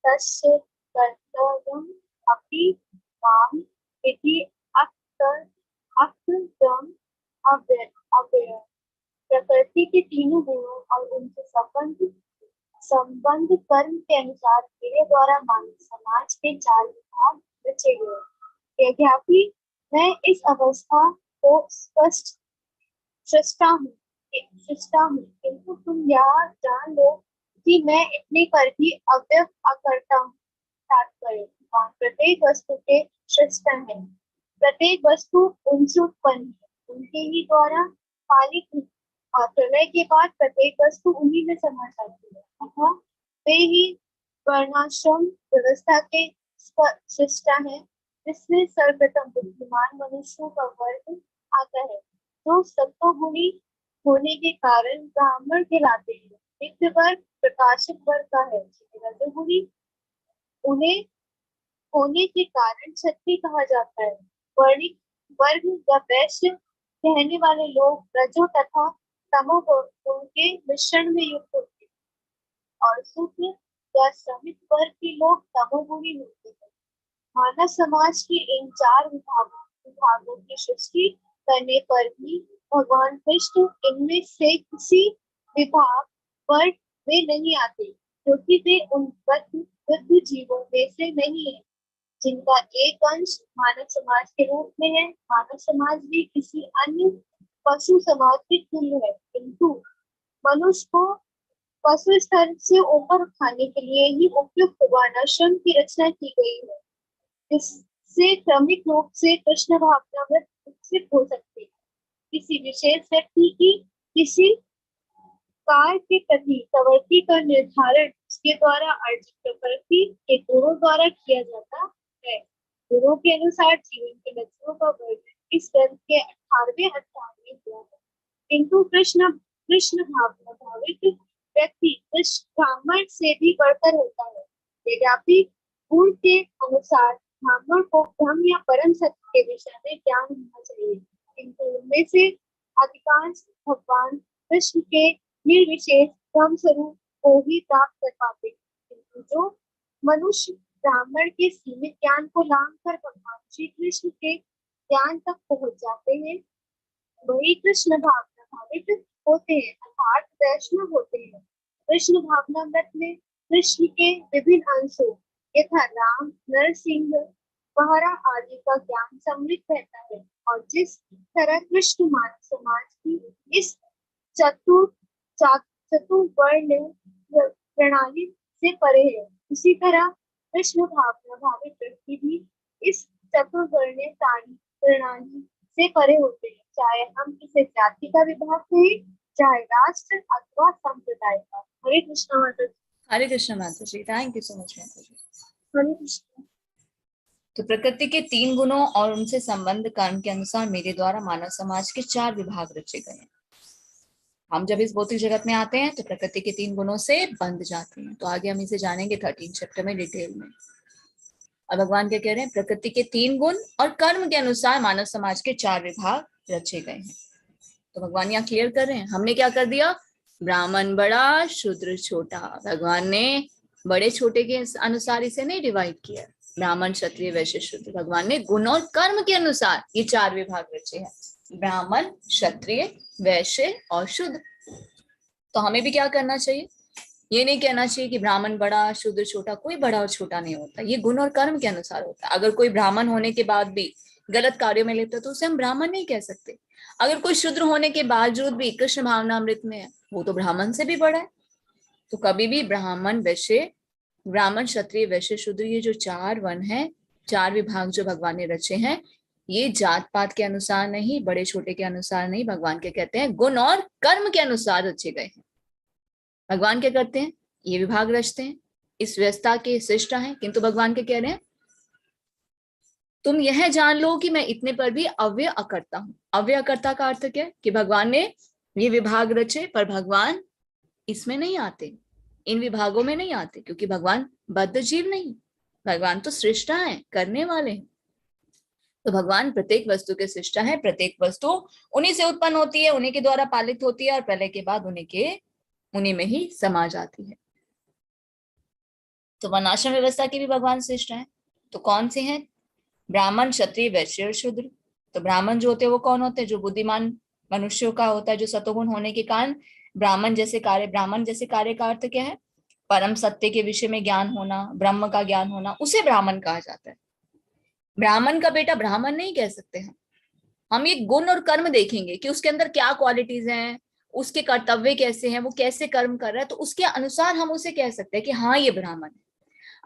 तस्य कर्तव्यम् अपि माम् इति अक्षरम् अव्यय। प्रकृति के तीनों गुणों और उनसे संबंध कर्म के अनुसार मेरे द्वारा मानव समाज के 4 विभाग रचे गए। यद्यपि मैं इस अवस्था को स्पष्ट सृष्टा हूँ, सृष्टा हूँ, किंतु तुम यह जान लो कि मैं इतने पर भी अव्यय अकर्ता हूँ। तात्पर्य, और प्रत्येक वस्तु के सृष्टा है। प्रत्येक वस्तु उनसे उत्पन्न है, उनके ही द्वारा पालित है, और प्रलय के बाद प्रत्येक वस्तु उन्हीं में समा जाती है। अतः वे ही वर्णाश्रम व्यवस्था के सृष्टा है, जिसमें सर्वप्रथम बुद्धिमान मनुष्यों का वर्ग आता है, जो सत्वगुणी होने के कारण ब्राह्मण कहलाते हैं। नित्य वर्ग प्रकाशक वर्ग का है, रजोगुणी उन्हें होने के कारण क्षत्रिय कहा जाता है। वर्णिक वर्ग या वैश्य कहने वाले लोग रजो तथा तमो गुण के मिश्रण में युक्त होते हैं, और शूद्र या श्रमिक वर्ग के लोग तमोगुणी होते हैं। मानव समाज के इन चार विभागों की सृष्टि करने पर भी भगवान कृष्ण इनमें से किसी विभाग पर वे नहीं आते, क्योंकि वे उन बुद्ध जीवों में से नहीं है, जिनका एक अंश मानव समाज के रूप में है। मानव समाज भी किसी अन्य पशु समाज के तुल्य है, किंतु मनुष्य को पशु स्तर से ऊपर उठाने के लिए ही उपयुक्त वर्णाश्रम की रचना की गई है, जिससे क्रमिक रूप से कृष्ण भावना में विकसित हो सकती है। किसी विशेष व्यक्ति की किसी कार्य के प्रति प्रवृत्ति का निर्धारण उसके द्वारा अर्जित प्रवृत्ति के गुणों द्वारा किया जाता है। गुणों के अनुसार जीवन के लक्षणों का वर्णन इस ग्रंथ के 18वें अध्याय में किया है। किंतु कृष्ण भावना भावित व्यक्ति कृष्ण ब्राह्मण से भी बढ़कर होता है। यद्यपि गुण के अनुसार ब्राह्मण को ब्रह्म या परम सत्य के विषय में ज्ञान होना चाहिए, किंतु उनमें से अधिकांश भगवान कृष्ण के निर्विशेष ब्रह्म स्वरूप को ही प्राप्त कर पाते, किंतु जो मनुष्य ब्राह्मण के सीमित ज्ञान को लांघ कर भगवान श्री कृष्ण के ज्ञान तक पहुंच जाते हैं, वही कृष्ण भावना भावित होते हैं, अर्थात वैष्णव होते हैं। कृष्ण भावनामृत में कृष्ण के विभिन्न अंशों यथा राम, नरसिंह, बहरा आदि का ज्ञान सम्मिलित रहता है, और जिस तरह कृष्ण मानव समाज की इस चतुर्वर्ण प्रणाली से परे है, उसी तरह कृष्ण भावना भावित व्यक्ति भी इस चतुर्वर्ण प्रणाली से परे होते हैं, चाहे हम इसे जाति का विभाग कहें, चाहे राष्ट्र अथवा संप्रदाय का। हरे कृष्ण माता जी। हरे कृष्ण माता जी, थैंक यू सो मच माता जी। हरे कृष्ण। तो प्रकृति के 3 गुणों और उनसे संबंध कर्म के अनुसार मेरे द्वारा मानव समाज के 4 विभाग रचे गए हैं। हम जब इस भौतिक जगत में आते हैं तो प्रकृति के 3 गुणों से बंध जाते हैं। तो आगे हम इसे जानेंगे 13 चैप्टर में डिटेल में। अब भगवान क्या कह रहे हैं, प्रकृति के 3 गुण और कर्म के अनुसार मानव समाज के 4 विभाग रचे गए हैं। तो भगवान यहाँ क्लियर कर रहे हैं, हमने क्या कर दिया, ब्राह्मण बड़ा शूद्र छोटा। भगवान ने बड़े छोटे के अनुसार इसे नहीं डिवाइड किया, ब्राह्मण क्षत्रिय वैश्य शूद्र। भगवान ने गुण और कर्म के अनुसार ये 4 विभाग रचे हैं, ब्राह्मण क्षत्रिय वैश्य और शूद्र। तो हमें भी क्या करना चाहिए, ये नहीं कहना चाहिए कि ब्राह्मण बड़ा शूद्र छोटा, कोई बड़ा और छोटा नहीं होता, ये गुण और कर्म के अनुसार होता है। अगर कोई ब्राह्मण होने के बाद भी गलत कार्यों में लिप्त है तो उसे हम ब्राह्मण नहीं कह सकते। अगर कोई शूद्र होने के बावजूद भी कृष्ण भावनामृत में है, वो तो ब्राह्मण से भी बड़ा है। तो कभी भी ब्राह्मण क्षत्रिय वैश्य शूद्र, ये जो 4 वर्ण है, 4 विभाग जो भगवान ने रचे हैं, ये जात पात के अनुसार नहीं, बड़े छोटे के अनुसार नहीं, भगवान के कहते हैं गुण और कर्म के अनुसार रचे गए हैं। भगवान क्या करते हैं, ये विभाग रचते हैं, इस व्यवस्था के सृष्टा हैं, किंतु भगवान के कह रहे हैं तुम यह जान लो कि मैं इतने पर भी अव्यय अकर्ता हूं। अव्यय अकर्ता का अर्थ क्या है कि भगवान ने ये विभाग रचे पर भगवान इसमें नहीं आते, इन विभागों में नहीं आते, क्योंकि भगवान बद्ध जीव नहीं, भगवान तो सृष्टा है, करने वाले हैं। तो भगवान प्रत्येक वस्तु के सृष्टा है, प्रत्येक वस्तु उन्हीं से उत्पन्न होती है, उन्हीं के द्वारा पालित होती है, और प्रलय के बाद उन्हीं में ही समा जाती है। तो वर्णाश्रम व्यवस्था की भी भगवान सृष्टा है। तो कौन से हैं, ब्राह्मण क्षत्रिय वैश्य और शूद्र। तो ब्राह्मण जो होते हैं वो कौन होते हैं, जो बुद्धिमान मनुष्यों का होता है, जो सतोगुण होने के कारण ब्राह्मण जैसे कार्य का अर्थ क्या है, परम सत्य के विषय में ज्ञान होना, ब्रह्म का ज्ञान होना, उसे ब्राह्मण कहा जाता है। ब्राह्मण का बेटा ब्राह्मण नहीं कह सकते हम ये गुण और कर्म देखेंगे कि उसके अंदर क्या क्वालिटीज हैं, उसके कर्तव्य कैसे हैं, वो कैसे कर्म कर रहा है, तो उसके अनुसार हम उसे कह सकते हैं कि हाँ ये ब्राह्मण है।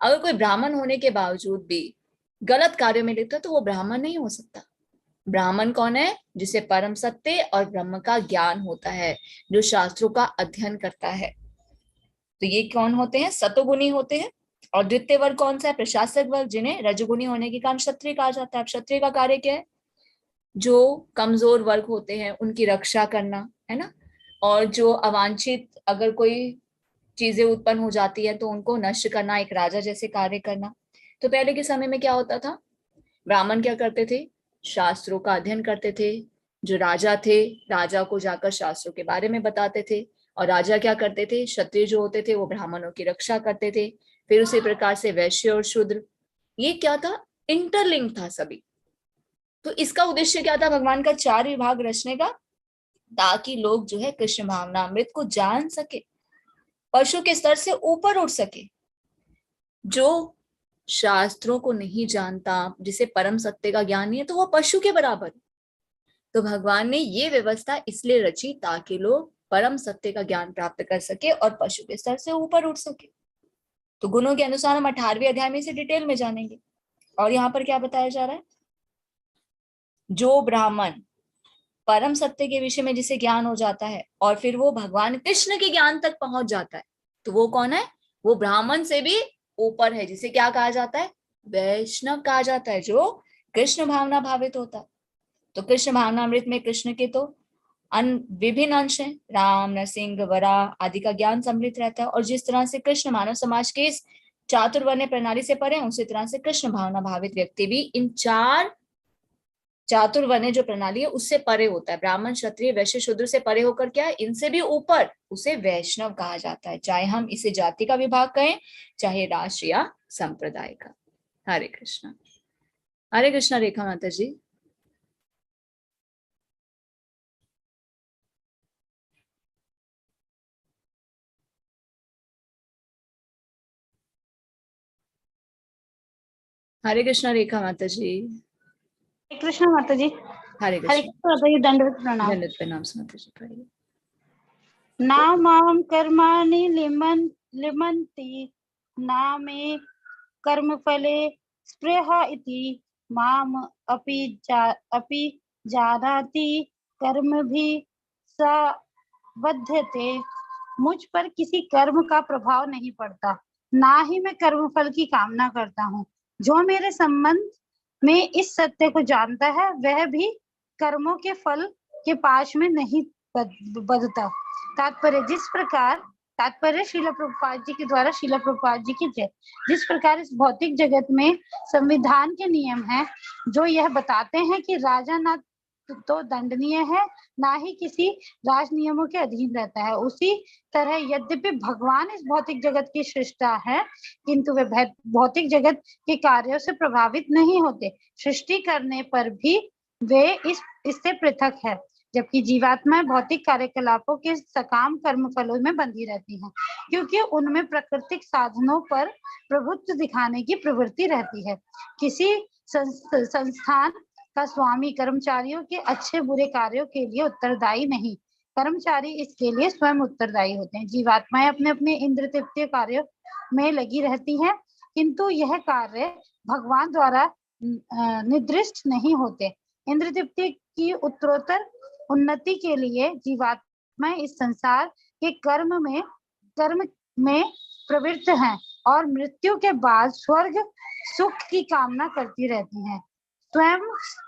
अगर कोई ब्राह्मण होने के बावजूद भी गलत कार्य में लिप्त है तो वो ब्राह्मण नहीं हो सकता। ब्राह्मण कौन है? जिसे परम सत्य और ब्रह्म का ज्ञान होता है, जो शास्त्रों का अध्ययन करता है। तो ये कौन होते हैं? सतोगुणी होते हैं। और द्वितीय वर्ग कौन सा है? प्रशासक वर्ग, जिन्हें रजगुणी होने के कारण क्षत्रिय कहा जाता है। क्षत्रिय का कार्य क्या है? जो कमजोर वर्ग होते हैं उनकी रक्षा करना, है ना, और जो अवांछित अगर कोई चीजें उत्पन्न हो जाती है तो उनको नष्ट करना, एक राजा जैसे कार्य करना। तो पहले के समय में क्या होता था? ब्राह्मण क्या करते थे? शास्त्रों का अध्ययन करते थे। जो राजा थे, राजा को जाकर शास्त्रों के बारे में बताते थे। और राजा क्या करते थे? क्षत्रिय जो होते थे वो ब्राह्मणों की रक्षा करते थे। फिर उसी प्रकार से वैश्य और शूद्र, ये क्या था? इंटरलिंक था सभी। तो इसका उद्देश्य क्या था भगवान का 4 विभाग रचने का? ताकि लोग जो है कृष्ण भावनामृत को जान सके, पशु के स्तर से ऊपर उठ सके। जो शास्त्रों को नहीं जानता, जिसे परम सत्य का ज्ञान नहीं है, तो वो पशु के बराबर है। तो भगवान ने ये व्यवस्था इसलिए रची ताकि लोग परम सत्य का ज्ञान प्राप्त कर सके और पशु के स्तर से ऊपर उठ सके। तो गुणों के अनुसार हम 18वें अध्याय में से डिटेल में जानेंगे। और यहाँ पर क्या बताया जा रहा है? जो ब्राह्मण परम सत्य के विषय में जिसे ज्ञान हो जाता है और फिर वो भगवान कृष्ण के ज्ञान तक पहुंच जाता है, तो वो कौन है? वो ब्राह्मण से भी ऊपर है, जिसे क्या कहा जाता है? वैष्णव कहा जाता है, जो कृष्ण भावना भावित होता है। तो कृष्ण भावनामृत में कृष्ण के तो विभिन्न अंश हैं, राम, नरसिंह, वरा आदि का ज्ञान सम्मिलित रहता है। और जिस तरह से कृष्ण मानव समाज के इस चातुर्वर्ण्य प्रणाली से परे हैं, उसी तरह से कृष्ण भावना भावित व्यक्ति भी इन 4 चातुर्वर्ण्य जो प्रणाली है उससे परे होता है। ब्राह्मण, क्षत्रिय, वैश्य, शूद्र से परे होकर क्या है? इनसे भी ऊपर, उसे वैष्णव कहा जाता है। चाहे हम इसे जाति का विभाग कहें, चाहे राष्ट्र या संप्रदाय का। हरे कृष्णा। हरे कृष्णा रेखा माता जी। हरे कृष्णा रेखा माता जी। हरे कृष्ण माता जी। हरे हरे कृष्ण। कृष्ण माता जी, दंडवत प्रणाम। दंडवत प्रणाम माता जी। पढ़िए। ना माम कर्माणि लिमन्ति ना मे कर्म फले स्पृहा इति माम अपि जानाति कर्म भी स बध्यते। मुझ पर किसी कर्म का प्रभाव नहीं पड़ता, ना ही मैं कर्म फल की कामना करता हूँ। जो मेरे संबंध में इस सत्य को जानता है वह भी कर्मों के फल के पाश में नहीं बदता। तात्पर्य श्रील प्रभुपाद जी के द्वारा, श्रील प्रभुपाद जी की जय। जिस प्रकार इस भौतिक जगत में संविधान के नियम हैं जो यह बताते हैं कि राजा ना तो दंडनीय है, ना ही किसी राज नियमों के अधीन रहता है, उसी तरह यद्यपि भगवान इस भौतिक जगत की सृष्टा है, किंतु वे भौतिक जगत के कार्यों से प्रभावित नहीं होते। सृष्टि करने पर भी वे इससे पृथक है, जबकि जीवात्माएं भौतिक कार्यकलापों के सकाम कर्म फलों में बंधी रहती हैं, क्योंकि उनमें प्राकृतिक साधनों पर प्रभुत्व दिखाने की प्रवृत्ति रहती है। किसी संस्थान का स्वामी कर्मचारियों के अच्छे बुरे कार्यों के लिए उत्तरदायी नहीं, कर्मचारी इसके लिए स्वयं उत्तरदायी होते हैं। जीवात्माएं अपने अपने इंद्र तृप्तीय कार्यों में लगी रहती हैं, किंतु यह कार्य भगवान द्वारा निर्दिष्ट नहीं होते। इंद्र तृप्ति की उत्तरोत्तर उन्नति के लिए जीवात्माएं इस संसार के कर्म में प्रवृत्त हैं और मृत्यु के बाद स्वर्ग सुख की कामना करती रहती हैं। स्वयं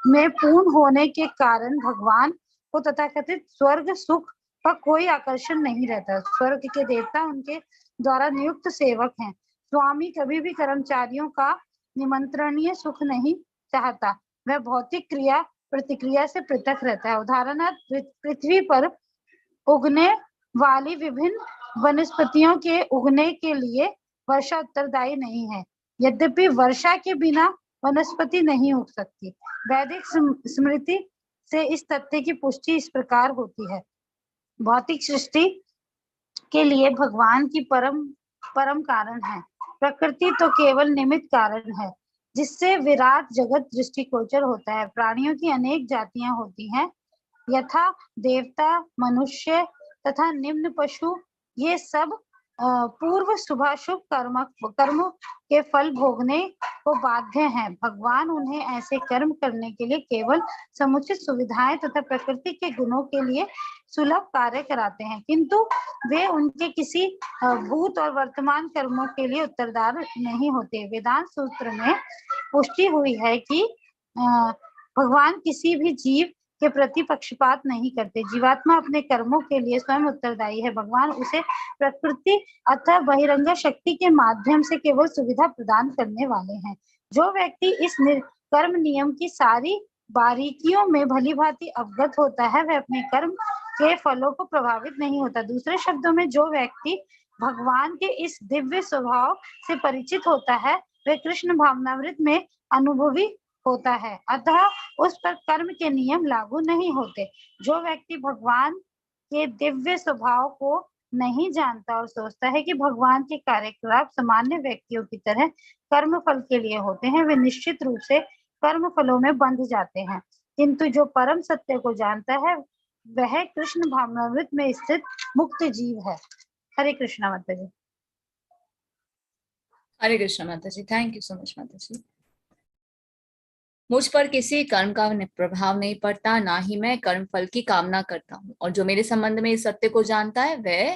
में पूर्ण होने के कारण भगवान को तथाकथित स्वर्ग सुख का कोई आकर्षण नहीं रहता। स्वर्ग के देवता उनके द्वारा नियुक्त सेवक हैं। स्वामी कभी भी कर्मचारियों का निमंत्रणीय सुख नहीं चाहता, वह भौतिक क्रिया प्रतिक्रिया से पृथक रहता है। उदाहरणार्थ, पृथ्वी पर उगने वाली विभिन्न वनस्पतियों के उगने के लिए वर्षा उत्तरदायी नहीं है, यद्यपि वर्षा के बिना वनस्पति नहीं उग सकती। वैदिक स्मृति से इस तथ्य की पुष्टि इस प्रकार होती है। भौतिक सृष्टि के लिए भगवान की परम कारण है, प्रकृति तो केवल निमित्त कारण है, जिससे विराट जगत दृष्टिगोचर होता है। प्राणियों की अनेक जातियां होती हैं, यथा देवता, मनुष्य, तथा निम्न पशु, ये सब पूर्व शुभाशुभ कर्मों के फल भोगने को बाध्य हैं। भगवान उन्हें ऐसे कर्म करने के लिए केवल समुचित सुविधाएं तथा प्रकृति के गुणों के लिए सुलभ कार्य कराते हैं, किंतु वे उनके किसी भूत और वर्तमान कर्मों के लिए उत्तरदार नहीं होते। वेदांत सूत्र में पुष्टि हुई है कि भगवान किसी भी जीव के प्रति पक्षपात नहीं करते। जीवात्मा अपने कर्मों के लिए स्वयं उत्तरदायी है। भगवान उसे प्रकृति अथवा बहिरंग शक्ति के माध्यम से केवल सुविधा प्रदान करने वाले हैं। जो व्यक्ति इस कर्म नियम की सारी बारीकियों में भली भांति अवगत होता है, वह अपने कर्म के फलों को प्रभावित नहीं होता। दूसरे शब्दों में, जो व्यक्ति भगवान के इस दिव्य स्वभाव से परिचित होता है, वह कृष्ण भावनामृत में अनुभवी होता है, अतः उस पर कर्म के नियम लागू नहीं होते। जो व्यक्ति भगवान के दिव्य स्वभाव को नहीं जानता और सोचता है कि भगवान के कार्यकलाप सामान्य व्यक्तियों की तरह कर्म फल के लिए होते हैं, वे निश्चित रूप से कर्म फलों में बंध जाते हैं। किंतु जो परम सत्य को जानता है, वह कृष्ण भावनामृत में स्थित मुक्त जीव है। हरे कृष्णा माता जी। हरे कृष्णा माता जी, थैंक यू सो मच माता जी। मुझ पर किसी कर्म का प्रभाव नहीं पड़ता, ना ही मैं कर्म फल की कामना करता हूँ, और जो मेरे संबंध में इस सत्य को जानता है, वह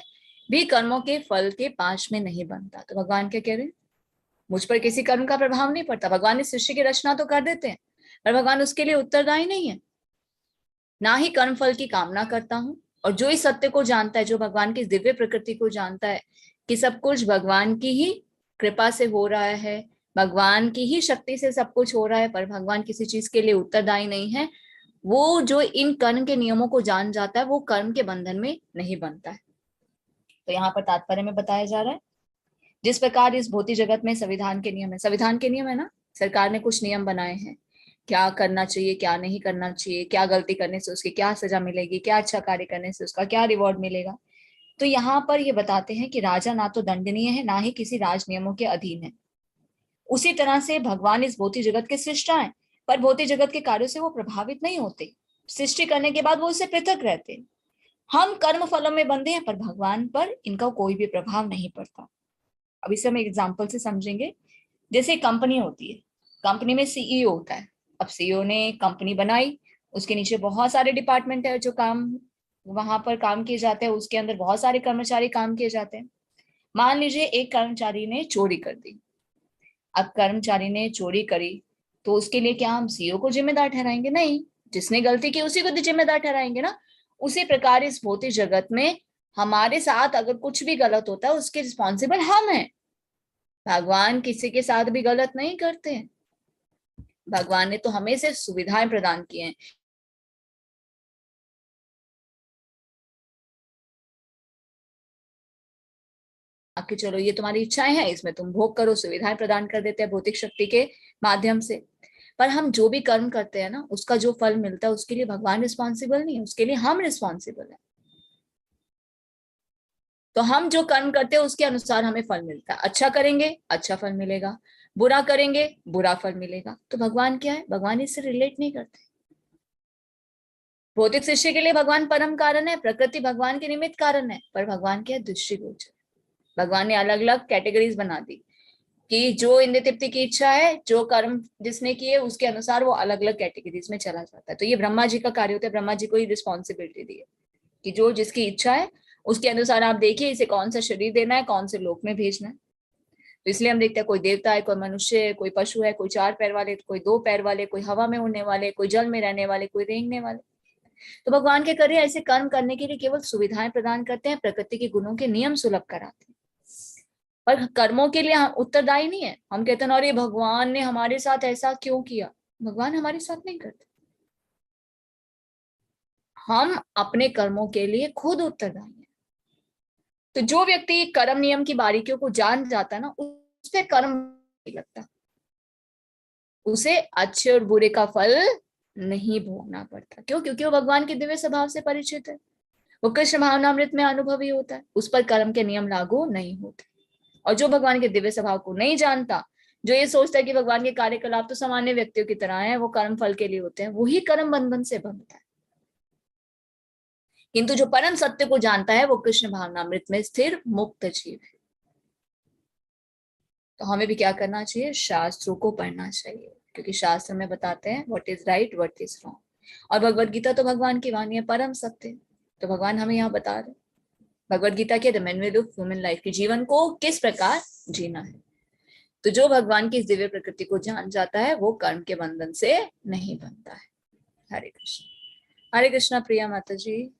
भी कर्मों के फल के पाश में नहीं बनता। तो भगवान क्या कह रहे हैं? मुझ पर किसी कर्म का प्रभाव नहीं पड़ता। भगवान इस सृष्टि की रचना तो कर देते हैं, पर भगवान उसके लिए उत्तरदायी नहीं है। ना ही कर्म फल की कामना करता हूँ, और जो इस सत्य को जानता है, जो भगवान की दिव्य प्रकृति को जानता है कि सब कुछ भगवान की ही कृपा से हो रहा है, भगवान की ही शक्ति से सब कुछ हो रहा है, पर भगवान किसी चीज के लिए उत्तरदायी नहीं है, वो जो इन कर्म के नियमों को जान जाता है, वो कर्म के बंधन में नहीं बनता है। तो यहाँ पर तात्पर्य में बताया जा रहा है, जिस प्रकार इस भौतिक जगत में संविधान के नियम है, संविधान के नियम है ना, सरकार ने कुछ नियम बनाए हैं, क्या करना चाहिए, क्या नहीं करना चाहिए, क्या गलती करने से उसकी क्या सजा मिलेगी, क्या अच्छा कार्य करने से उसका क्या रिवॉर्ड मिलेगा। तो यहाँ पर ये बताते हैं कि राजा ना तो दंडनीय है, ना ही किसी राज नियमों के अधीन है। उसी तरह से भगवान इस भौतिक जगत के सृष्टा है, पर भौतिक जगत के कार्यों से वो प्रभावित नहीं होते। सृष्टि करने के बाद वो उससे पृथक रहते हैं। हम कर्म फलों में बंधे हैं, पर भगवान पर इनका कोई भी प्रभाव नहीं पड़ता। अब इसे हम एग्जाम्पल से समझेंगे। जैसे कंपनी होती है, कंपनी में सीईओ होता है। अब सीईओ ने कंपनी बनाई, उसके नीचे बहुत सारे डिपार्टमेंट है जो वहां पर काम किए जाते हैं, उसके अंदर बहुत सारे कर्मचारी काम किए जाते हैं। मान लीजिए एक कर्मचारी ने चोरी कर दी। अब कर्मचारी ने चोरी करी, तो उसके लिए क्या हम सीईओ को जिम्मेदार ठहराएंगे? नहीं, जिसने गलती की उसी को जिम्मेदार ठहराएंगे ना। उसी प्रकार इस भौतिक जगत में हमारे साथ अगर कुछ भी गलत होता है, उसके रिस्पॉन्सिबल हम हैं। भगवान किसी के साथ भी गलत नहीं करते हैं। भगवान ने तो हमें सिर्फ सुविधाएं प्रदान की हैं। कि चलो ये तुम्हारी इच्छाएं हैं, इसमें तुम भोग करो, सुविधाएं प्रदान कर देते हैं भौतिक शक्ति के माध्यम से। पर हम जो भी कर्म करते हैं ना, उसका जो फल मिलता है उसके लिए भगवान रिस्पॉन्सिबल नहीं है, उसके लिए हम रिस्पॉन्सिबल है। तो हम जो कर्म करते हैं उसके अनुसार हमें फल मिलता है। अच्छा करेंगे अच्छा फल मिलेगा, बुरा करेंगे बुरा फल मिलेगा। तो भगवान क्या है? भगवान इससे रिलेट नहीं करते। भौतिक सृष्टि के लिए भगवान परम कारण है, प्रकृति भगवान के निमित्त कारण है, पर भगवान क्या है? दृष्टिगोचर। भगवान ने अलग अलग कैटेगरीज बना दी कि जो इंद्रिय तृप्ति की इच्छा है, जो कर्म जिसने किए, उसके अनुसार वो अलग अलग कैटेगरीज में चला जाता है। तो ये ब्रह्मा जी का कार्य होता है। ब्रह्मा जी को ही रिस्पॉन्सिबिलिटी दी है कि जो जिसकी इच्छा है उसके अनुसार आप देखिए इसे कौन सा शरीर देना है, कौन से लोक में भेजना है। तो इसलिए हम देखते हैं कोई देवता है, कोई मनुष्य है, कोई पशु है, कोई 4 पैर वाले, कोई 2 पैर वाले, कोई हवा में उड़ने वाले, कोई जल में रहने वाले, कोई रेंगने वाले। तो भगवान के कार्य ऐसे कर्म करने के लिए केवल सुविधाएं प्रदान करते हैं, प्रकृति के गुणों के नियम सुलभ कराते हैं, पर कर्मों के लिए हम उत्तरदायी नहीं है। हम कहते हैं अरे भगवान ने हमारे साथ ऐसा क्यों किया? भगवान हमारे साथ नहीं करते, हम अपने कर्मों के लिए खुद उत्तरदायी हैं। तो जो व्यक्ति कर्म नियम की बारीकियों को जान जाता है ना, उस पे कर्म नहीं लगता, उसे अच्छे और बुरे का फल नहीं भोगना पड़ता। क्यों? क्योंकि वो भगवान के दिव्य स्वभाव से परिचित है, वो कृष्ण भावनामृत में अनुभवी होता है, उस पर कर्म के नियम लागू नहीं होते। और जो भगवान के दिव्य स्वभाव को नहीं जानता, जो ये सोचता है कि भगवान के कार्यकलाप तो सामान्य व्यक्तियों की तरह है, वो कर्म फल के लिए होते हैं, वही कर्म बंधन से बंधता है। किंतु जो परम सत्य को जानता है वो कृष्ण भावनामृत में स्थिर मुक्त जीव है। तो हमें भी क्या करना चाहिए, शास्त्रों को पढ़ना चाहिए, क्योंकि शास्त्र में बताते हैं what is right what is wrong. और भगवत गीता तो भगवान की वाणी है, परम सत्य। तो भगवान हमें यहाँ बता रहे, भगवत गीता के the manual of human life के जीवन को किस प्रकार जीना है। तो जो भगवान की इस दिव्य प्रकृति को जान जाता है वो कर्म के बंधन से नहीं बनता है। हरे कृष्ण। हरे कृष्णा प्रिया माता जी।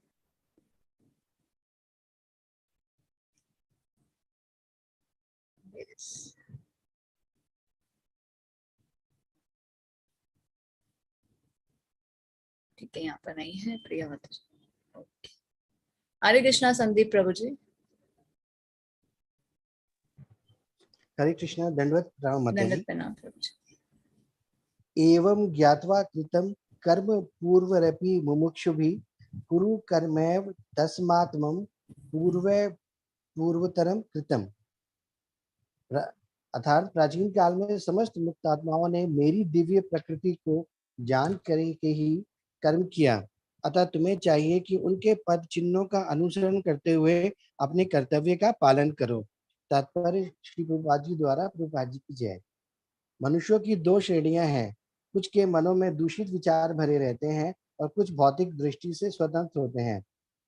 ठीक है, यहाँ पर नहीं है प्रिया माता जी। ओके। हरे कृष्णा संदीप प्रभु जी। हरे कृष्णा, दंडवत प्रणाम माता जी। दंडवत प्रणाम प्रभु जी। एवं ज्ञात्वा कृतं कर्म पूर्वरपि मुमुक्षुभिः कुरु कर्मैव तस्मात् मम पूर्वतरम कृतम। अर्थात प्राचीन काल में समस्त मुक्त आत्माओं ने मेरी दिव्य प्रकृति को जान करके ही कर्म किया, अतः तुम्हें चाहिए कि उनके पद चिन्हों का अनुसरण करते हुए अपने कर्तव्य का पालन करो। तात्पर्य श्री प्रभुपाद जी द्वारा। प्रभुपाद जी की जय। मनुष्यों की दो श्रेणियां हैं, कुछ के मनों में दूषित विचार भरे रहते हैं और कुछ भौतिक दृष्टि से स्वतंत्र होते हैं।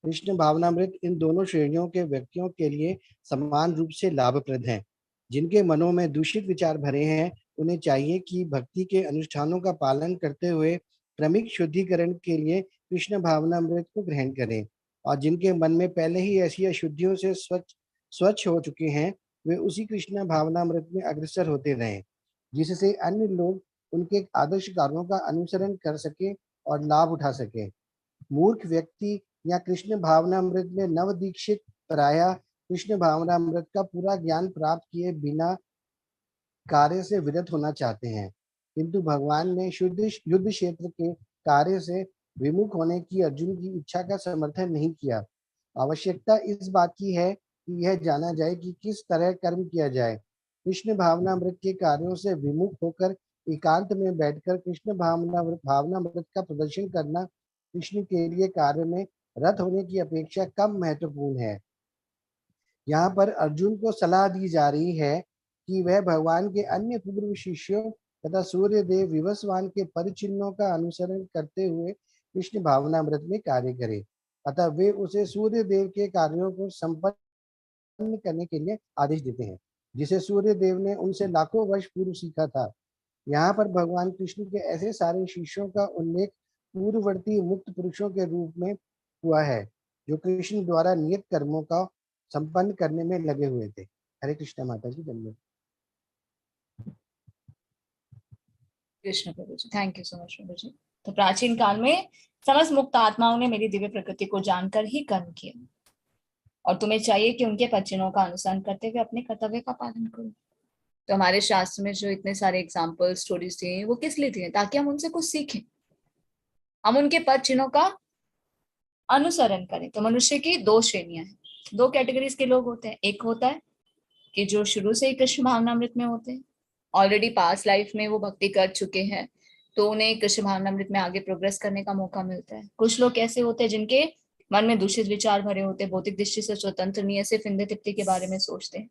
कृष्ण भावनामृत इन दोनों श्रेणियों के व्यक्तियों के लिए समान रूप से लाभप्रद है। जिनके मनों में दूषित विचार भरे हैं उन्हें चाहिए कि भक्ति के अनुष्ठानों का पालन करते हुए क्रमिक शुद्धिकरण के लिए कृष्ण भावनामृत को ग्रहण करें, और जिनके मन में पहले ही ऐसी अशुद्धियों से स्वच्छ हो चुके हैं वे उसी कृष्ण भावनामृत में अग्रसर होते रहें, जिससे अन्य लोग उनके आदर्श कार्यों का अनुसरण कर सके और लाभ उठा सके। मूर्ख व्यक्ति या कृष्ण भावनामृत में नव दीक्षित प्रायः कृष्ण भावनामृत का पूरा ज्ञान प्राप्त किए बिना कार्य से विरत होना चाहते हैं, किंतु भगवान ने शुद्ध युद्ध क्षेत्र के कार्य से विमुख होने की अर्जुन की इच्छा का समर्थन नहीं किया। आवश्यकता इस बात की है कि यह जाना जाए कि किस तरह कर्म किया जाए। कृष्ण भावनामृत के कार्यों से विमुख होकर एकांत में बैठकर कृष्ण भावनामृत का प्रदर्शन करना कृष्ण के लिए कार्य में रत होने की अपेक्षा कम महत्वपूर्ण है। यहाँ पर अर्जुन को सलाह दी जा रही है कि वह भगवान के अन्य पूर्व शिष्यों तथा सूर्य देव विवस्वान के परिचिन्हों का अनुसरण करते हुए कृष्ण भावनामृत में कार्य करे, अतः वे उसे सूर्य देव के कार्यों को संपन्न करने के लिए आदेश देते हैं, जिसे सूर्य देव ने उनसे लाखों वर्ष पूर्व सीखा था। यहाँ पर भगवान कृष्ण के ऐसे सारे शिष्यों का उल्लेख पूर्ववर्ती मुक्त पुरुषों के रूप में हुआ है जो कृष्ण द्वारा नियत कर्मों का संपन्न करने में लगे हुए थे। हरे कृष्ण माता जी। धन्यवाद। कृष्ण प्रभु जी, थैंक यू सो मच प्रभु जी। तो प्राचीन काल में समस्त मुक्त आत्माओं ने मेरी दिव्य प्रकृति को जानकर ही कर्म किया, और तुम्हें चाहिए कि उनके पचिनों का अनुसरण करते हुए अपने कर्तव्य का पालन करो। तो हमारे शास्त्र में जो इतने सारे एग्जाम्पल स्टोरीज दिए हैं वो किस लिए दिए, ताकि हम उनसे कुछ सीखें, हम उनके पद चिन्हों का अनुसरण करें। तो मनुष्य की दो श्रेणियां हैं, दो कैटेगरीज के लोग होते हैं। एक होता है कि जो शुरू से ही कृष्ण भावनामृत में होते हैं, ऑलरेडी पास्ट लाइफ में वो भक्ति कर चुके हैं, तो उन्हें कृष्ण भावनामृत में आगे प्रोग्रेस करने का मौका मिलता है। कुछ लोग कैसे होते हैं जिनके मन में दूषित विचार भरे होते हैं, भौतिक दृष्टि से स्वतंत्र नहीं है, सिर्फ इंद्र तृप्ति के बारे में सोचते हैं।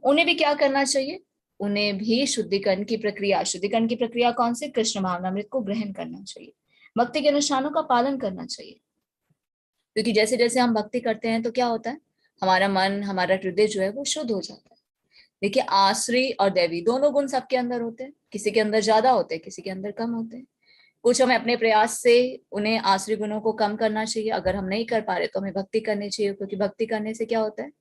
उन्हें भी क्या करना चाहिए, उन्हें भी शुद्धिकरण की प्रक्रिया कौन से, कृष्ण भावनामृत को ग्रहण करना चाहिए, भक्ति के अनुष्ठानों का पालन करना चाहिए। क्योंकि जैसे जैसे हम भक्ति करते हैं तो क्या होता है, हमारा मन, हमारा हृदय जो है वो शुद्ध हो जाता है। देखिए, आसुरी और दैवी दोनों गुण सबके अंदर होते हैं, किसी के अंदर ज्यादा होते हैं, किसी के अंदर कम होते हैं। कुछ हमें अपने प्रयास से उन्हें आसुरी गुणों को कम करना चाहिए, अगर हम नहीं कर पा रहे तो हमें भक्ति करनी चाहिए, क्योंकि भक्ति करने से क्या होता है,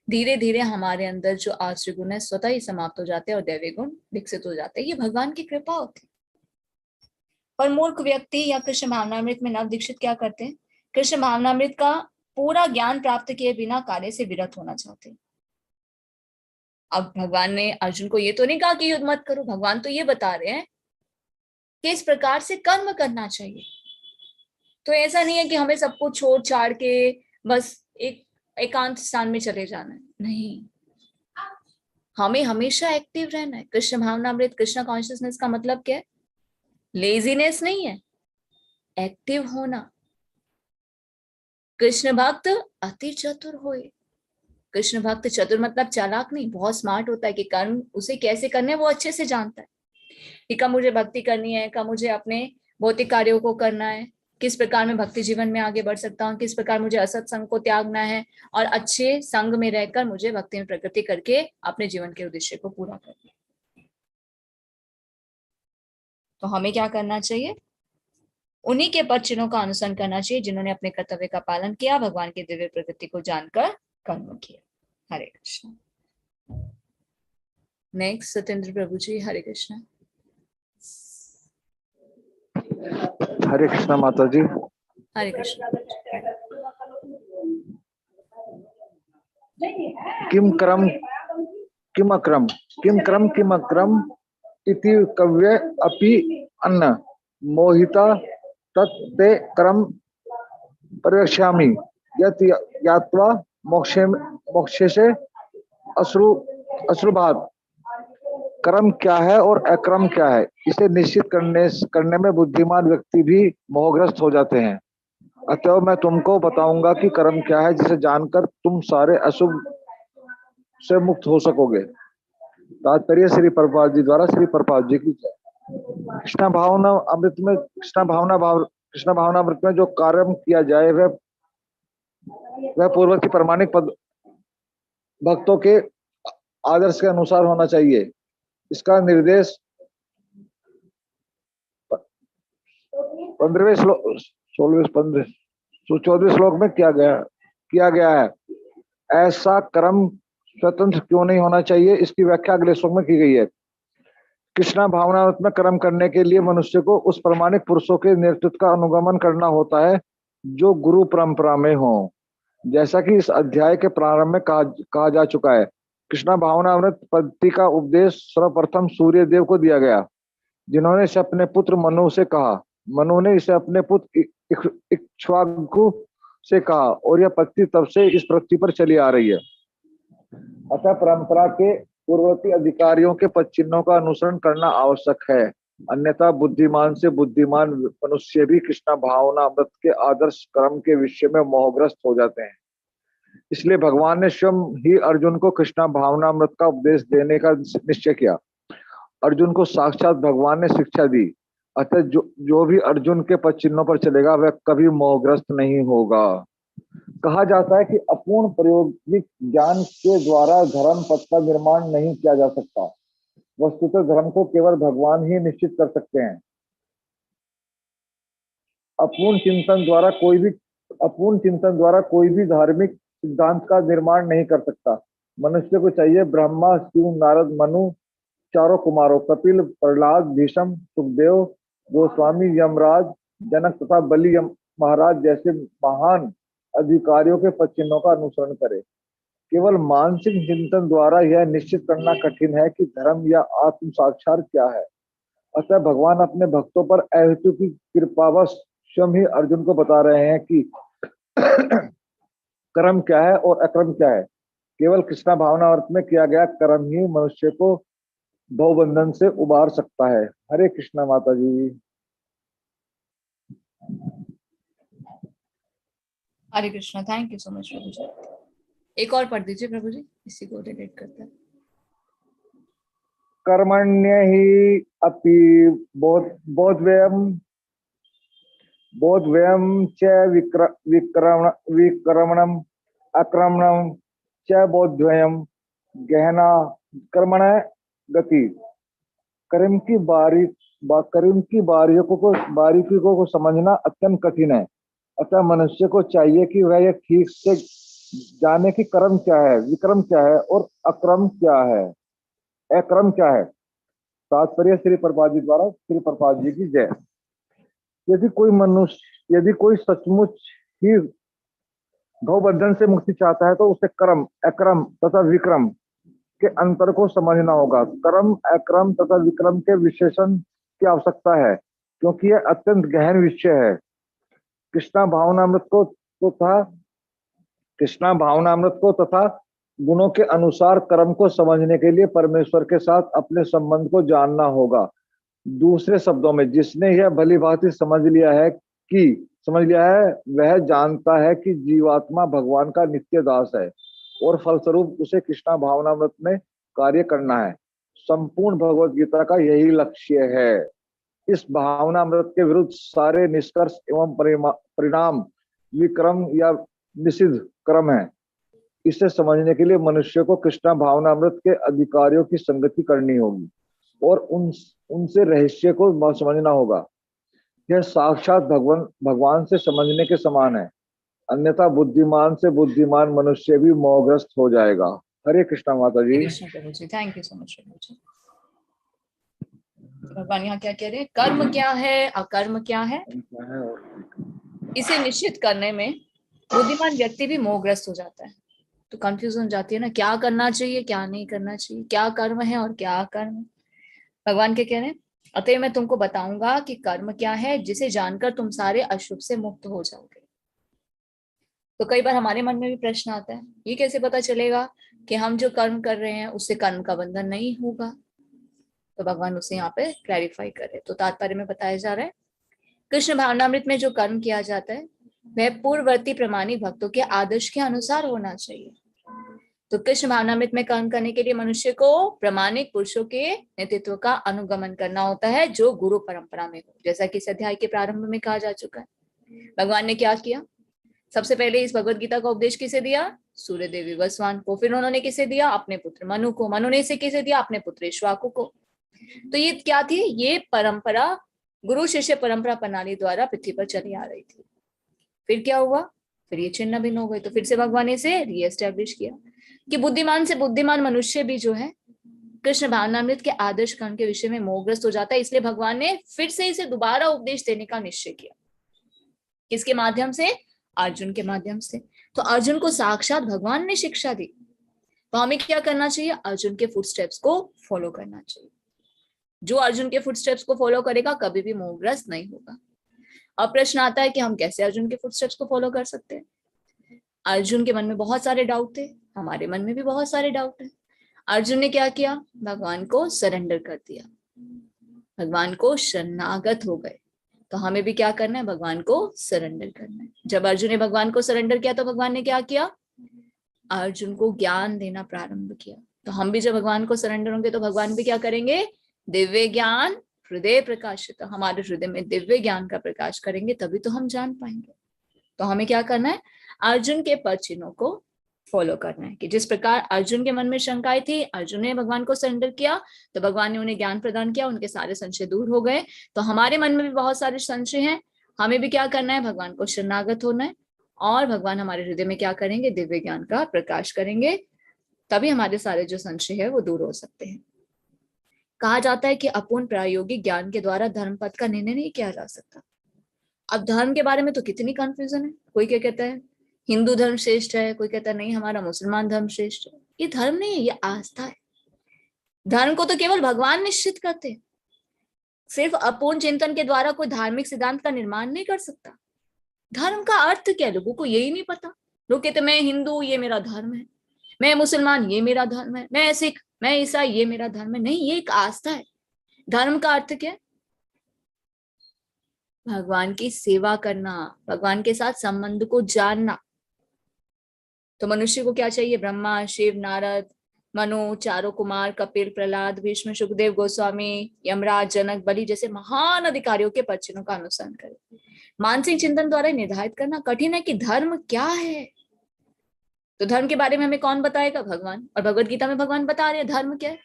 धीरे धीरे हमारे अंदर जो आसुरी गुण है स्वतः ही समाप्त हो जाते हैं और दैवी गुण विकसित हो जाते हैं। ये भगवान की कृपा होती है। पर मूर्ख व्यक्ति या कृष्ण भावनामृत में नव दीक्षित क्या करते हैं, कृष्ण भावनामृत का पूरा ज्ञान प्राप्त किए बिना कार्य से विरत होना चाहते हैं। अब भगवान ने अर्जुन को ये तो नहीं कहा कि युद्ध मत करो, भगवान तो ये बता रहे हैं कि इस प्रकार से कर्म करना चाहिए। तो ऐसा नहीं है कि हमें सब कुछ छोड़ छाड़ के बस एक एकांत स्थान में चले जाना है, नहीं, हमें हमेशा एक्टिव रहना है। कृष्ण भावनामृत, कृष्ण कॉन्शियसनेस का मतलब क्या है, लेजीनेस नहीं है, एक्टिव होना। कृष्ण भक्त अति चतुर होए। कृष्ण भक्त चतुर मतलब चालाक नहीं, बहुत स्मार्ट होता है कि कर्म उसे कैसे करने वो अच्छे से जानता है कि कब मुझे भक्ति करनी है, कब मुझे अपने भौतिक कार्यों को करना है, किस प्रकार मैं भक्ति जीवन में आगे बढ़ सकता हूँ, किस प्रकार मुझे असत संग को त्यागना है और अच्छे संग में रहकर मुझे भक्ति में प्रकृति करके अपने जीवन के उद्देश्य को पूरा करना है। तो हमें क्या करना चाहिए? उन्हीं के पद चिन्हों का अनुसरण करना चाहिए जिन्होंने अपने कर्तव्य का पालन किया, भगवान की दिव्य प्रकृति को जानकर कर्म किया। हरे कृष्ण। नेक्स्ट सत्येंद्र प्रभु जी, हरे कृष्ण। हरे कृष्णा माता जी। हरे कृष्ण। किम क्रम किम अक्रम किम अक्रम इति कव्य अपि अन्न मोहिता तत्ते क्रम प्रवक्ष्यामि यत् यात्वा मोक्षे से अश्रुभात। कर्म क्या है और अक्रम क्या है, इसे निश्चित करने में बुद्धिमान व्यक्ति भी मोहग्रस्त हो जाते हैं। अतः मैं तुमको बताऊंगा कि कर्म क्या है, जिसे जानकर तुम सारे अशुभ से मुक्त हो सकोगे। तात्पर्य श्री प्रभुपाद जी द्वारा श्री प्रभुपाद जी की जय। कृष्ण भावना अमृत में जो कर्म किया जाए वह पूर्वक की प्रमाणिक भक्तों के आदर्श के अनुसार होना चाहिए। इसका निर्देश 14वें श्लोक में किया गया है। ऐसा कर्म स्वतंत्र क्यों नहीं होना चाहिए, इसकी व्याख्या अगले श्लोक में की गई है। कृष्णा भावनामृत में कर्म करने के लिए मनुष्य को उस प्रमाणिक पुरुषों के नेतृत्व का अनुगमन करना होता है जो गुरु परंपरा में हो, जैसा कि इस अध्याय के प्रारंभ में कहा जा चुका है। कृष्णा भावनामृत पद्धति का उपदेश सर्वप्रथम सूर्य देव को दिया गया, जिन्होंने इसे अपने पुत्र मनु से कहा। मनु ने इसे अपने पुत्र इक्ष्वाकु से कहा और यह पद्धति तब से इस पृथ्वी पर चली आ रही है। अतः परंपरा के पूर्ववर्ती अधिकारियों के पद चिन्हों का अनुसरण करना आवश्यक है, अन्यथा बुद्धिमान से बुद्धिमान मनुष्य भी कृष्णा भावना अमृत के आदर्श कर्म के विषय में मोहग्रस्त हो जाते हैं। इसलिए भगवान ने स्वयं ही अर्जुन को कृष्णा भावना अमृत का उपदेश देने का निश्चय किया। अर्जुन को साक्षात भगवान ने शिक्षा दी। अतः जो भी अर्जुन के पद चिन्हों पर चलेगा वह कभी मोहग्रस्त नहीं होगा। कहा जाता है कि अपूर्ण प्रायोगिक ज्ञान के द्वारा धर्म पथ का निर्माण नहीं किया जा सकता। वस्तुतः धर्म को केवल भगवान ही निश्चित कर सकते हैं। अपूर्ण चिंतन द्वारा कोई भी धार्मिक सिद्धांत का निर्माण नहीं कर सकता। मनुष्य को चाहिए ब्रह्मा, शिव, नारद, मनु, चारों कुमारों, कपिल, प्रहलाद, भीष्म, सुखदेव, गोस्वामी, यमराज, जनक तथा बलि महाराज जैसे महान अधिकारियों के पद चिन्हों का अनुसरण करे। केवल मानसिक चिंतन द्वारा यह निश्चित करना कठिन है कि धर्म या आत्म साक्षात क्या है। अतः भगवान अपने भक्तों पर अहेतु की कृपावश स्वयं ही अर्जुन को बता रहे हैं कि कर्म क्या है और अकर्म क्या है। केवल कृष्णा भावना अर्थ में किया गया कर्म ही मनुष्य को भवबंधन से उबार सकता है। हरे कृष्णा माता जी। Hare Krishna. Thank you so much प्रभु जी। एक और पढ़ दीजिए प्रभु जी, इसी को रिलेट करता है। कर्मण्य ही अपि बोधव्यम च विक्रमणम अक्रमणम च बोधव्यम गहना कर्मण गति। कर्म की बारीकियों को समझना अत्यंत कठिन है। अतः मनुष्य को चाहिए कि वह यह ठीक से जाने कि कर्म क्या है, विक्रम क्या है और अक्रम क्या है, अक्रम क्या है। तात्पर्य श्री प्रभुपाद जी द्वारा श्री प्रभुपाद जी की जय। यदि कोई सचमुच ही भवबंधन से मुक्ति चाहता है तो उसे कर्म, अक्रम तथा विक्रम के अंतर को समझना होगा। कर्म, अक्रम तथा विक्रम के विशेषण की आवश्यकता है, क्योंकि यह अत्यंत गहन विषय है। कृष्णा भावनामृत को तथा गुणों के अनुसार कर्म को समझने के लिए परमेश्वर के साथ अपने संबंध को जानना होगा। दूसरे शब्दों में, जिसने यह भली भांति समझ लिया है कि समझ लिया है, वह जानता है कि जीवात्मा भगवान का नित्य दास है और फलस्वरूप उसे कृष्णा भावनामृत में कार्य करना है। संपूर्ण भगवत गीता का यही लक्ष्य है। इस भावनामृत के विरुद्ध सारे निष्कर्ष एवं परिणाम विक्रम या निषिद्ध क्रम है। इसे समझने के लिए मनुष्य को कृष्णा भावनामृत के अधिकारियों की संगति करनी होगी और उनसे रहस्य को समझना होगा। यह साक्षात भगवान से समझने के समान है, अन्यथा बुद्धिमान से बुद्धिमान मनुष्य भी मोहग्रस्त हो जाएगा। हरे कृष्णा माता जी। कृष्ण प्रभु जी, थैंक यू सो मच प्रभु जी। भगवान यहाँ क्या कह रहे हैं? कर्म क्या है, अकर्म क्या है, इसे निश्चित करने में बुद्धिमान व्यक्ति भी मोहग्रस्त हो जाता है। तो कंफ्यूजन हो जाती है ना, क्या करना चाहिए क्या नहीं करना चाहिए, क्या कर्म है और क्या अकर्म है। भगवान क्या कह रहे हैं? अतः मैं तुमको बताऊंगा कि कर्म क्या है, जिसे जानकर तुम सारे अशुभ से मुक्त हो जाओगे। तो कई बार हमारे मन में भी प्रश्न आता है, ये कैसे पता चलेगा कि हम जो कर्म कर रहे हैं उससे कर्म का बंधन नहीं होगा। तो भगवान उसे यहाँ पे क्लैरिफाई करे। तो तात्पर्य में बताया जा रहा है, कृष्ण भावनामृत में जो कर्म किया जाता है वह पूर्ववर्ती प्रमाणिक भक्तों के आदर्श के अनुसार होना चाहिए। तो कृष्ण भावनामृत में कर्म करने के लिए मनुष्य को प्रामाणिक पुरुषों के नेतृत्व का अनुगमन करना होता है, जो गुरु परंपरा में हो, जैसा कि इस अध्याय के प्रारंभ में कहा जा चुका है। भगवान ने क्या किया? सबसे पहले इस भगवत गीता का उपदेश किसे दिया? सूर्य देवी वसवान को। फिर उन्होंने किसे दिया? अपने पुत्र मनु को। मनु ने इसे किसे दिया? अपने पुत्र इक्ष्वाकु को। तो ये क्या थी? ये परंपरा गुरु शिष्य परंपरा प्रणाली द्वारा पृथ्वी पर चली आ रही थी। फिर क्या हुआ? फिर ये छिन्न भिन्न हो गए। तो फिर से भगवान ने इसे रीएस्टैब्लिश किया कि बुद्धिमान से बुद्धिमान मनुष्य भी जो है कृष्ण भावनामृत के आदर्श कर्म के विषय में मोहग्रस्त हो जाता है। इसलिए भगवान ने फिर से इसे दोबारा उपदेश देने का निश्चय किया। किसके माध्यम से? अर्जुन के माध्यम से। तो अर्जुन को साक्षात भगवान ने शिक्षा दी। तो हमें क्या करना चाहिए? अर्जुन के फुटस्टेप्स को फॉलो करना चाहिए। जो अर्जुन के फुटस्टेप्स को फॉलो करेगा कभी भी मोहग्रस्त नहीं होगा। अब प्रश्न आता है कि हम कैसे अर्जुन के फुटस्टेप्स को फॉलो कर सकते हैं? अर्जुन के मन में बहुत सारे डाउट थे, हमारे मन में भी बहुत सारे डाउट है। अर्जुन ने क्या किया? भगवान को सरेंडर कर दिया, भगवान को शरणागत हो गए। तो हमें भी क्या करना है? भगवान को सरेंडर करना है। जब अर्जुन ने भगवान को सरेंडर किया तो भगवान ने क्या किया? अर्जुन को ज्ञान देना प्रारंभ किया। तो हम भी जब भगवान को सरेंडर होंगे तो भगवान भी क्या करेंगे? दिव्य ज्ञान हृदय प्रकाशित, हमारे हृदय में दिव्य ज्ञान का प्रकाश करेंगे, तभी तो हम जान पाएंगे। तो हमें क्या करना है? अर्जुन के पद चिन्हों को फॉलो करना है कि जिस प्रकार अर्जुन के मन में शंकाएं थी, अर्जुन ने भगवान को सरेंडर किया तो भगवान ने उन्हें ज्ञान प्रदान किया, उनके सारे संशय दूर हो गए। तो हमारे मन में भी बहुत सारे संशय हैं, हमें भी क्या करना है? भगवान को शरणागत होना है और भगवान हमारे हृदय में क्या करेंगे? दिव्य ज्ञान का प्रकाश करेंगे, तभी हमारे सारे जो संशय है वो दूर हो सकते हैं। कहा जाता है कि अपूर्ण प्रायोगिक ज्ञान के द्वारा धर्म पद का निर्णय नहीं किया जा सकता। अब धर्म के बारे में तो कितनी कंफ्यूजन है। कोई क्या कहता है हिंदू धर्म श्रेष्ठ है, कोई कहता है नहीं हमारा मुसलमान धर्म श्रेष्ठ है। ये धर्म नहीं है, ये आस्था है। धर्म को तो केवल भगवान निश्चित करते हैं। सिर्फ अपूर्ण चिंतन के द्वारा कोई धार्मिक सिद्धांत का निर्माण नहीं कर सकता। धर्म का अर्थ क्या है? लोगों को यही नहीं पता। लोग कहते मैं हिंदू, ये मेरा धर्म है, मैं मुसलमान, ये मेरा धर्म है, मैं सिख, मैं ईसाई, ये मेरा धर्म है। नहीं, ये एक आस्था है। धर्म का अर्थ क्या है? भगवान की सेवा करना, भगवान के साथ संबंध को जानना। तो मनुष्य को क्या चाहिए? ब्रह्मा, शिव, नारद, मनु, चारों कुमार, कपिल, प्रहलाद, भीष्म, सुखदेव गोस्वामी, यमराज, जनक, बलि जैसे महान अधिकारियों के पद का अनुसरण करें। मानसिक चिंतन द्वारा निर्धारित करना कठिन है कि धर्म क्या है। तो धर्म के बारे में हमें कौन बताएगा? भगवान। और भगवत गीता में भगवान बता रहे हैं धर्म क्या है।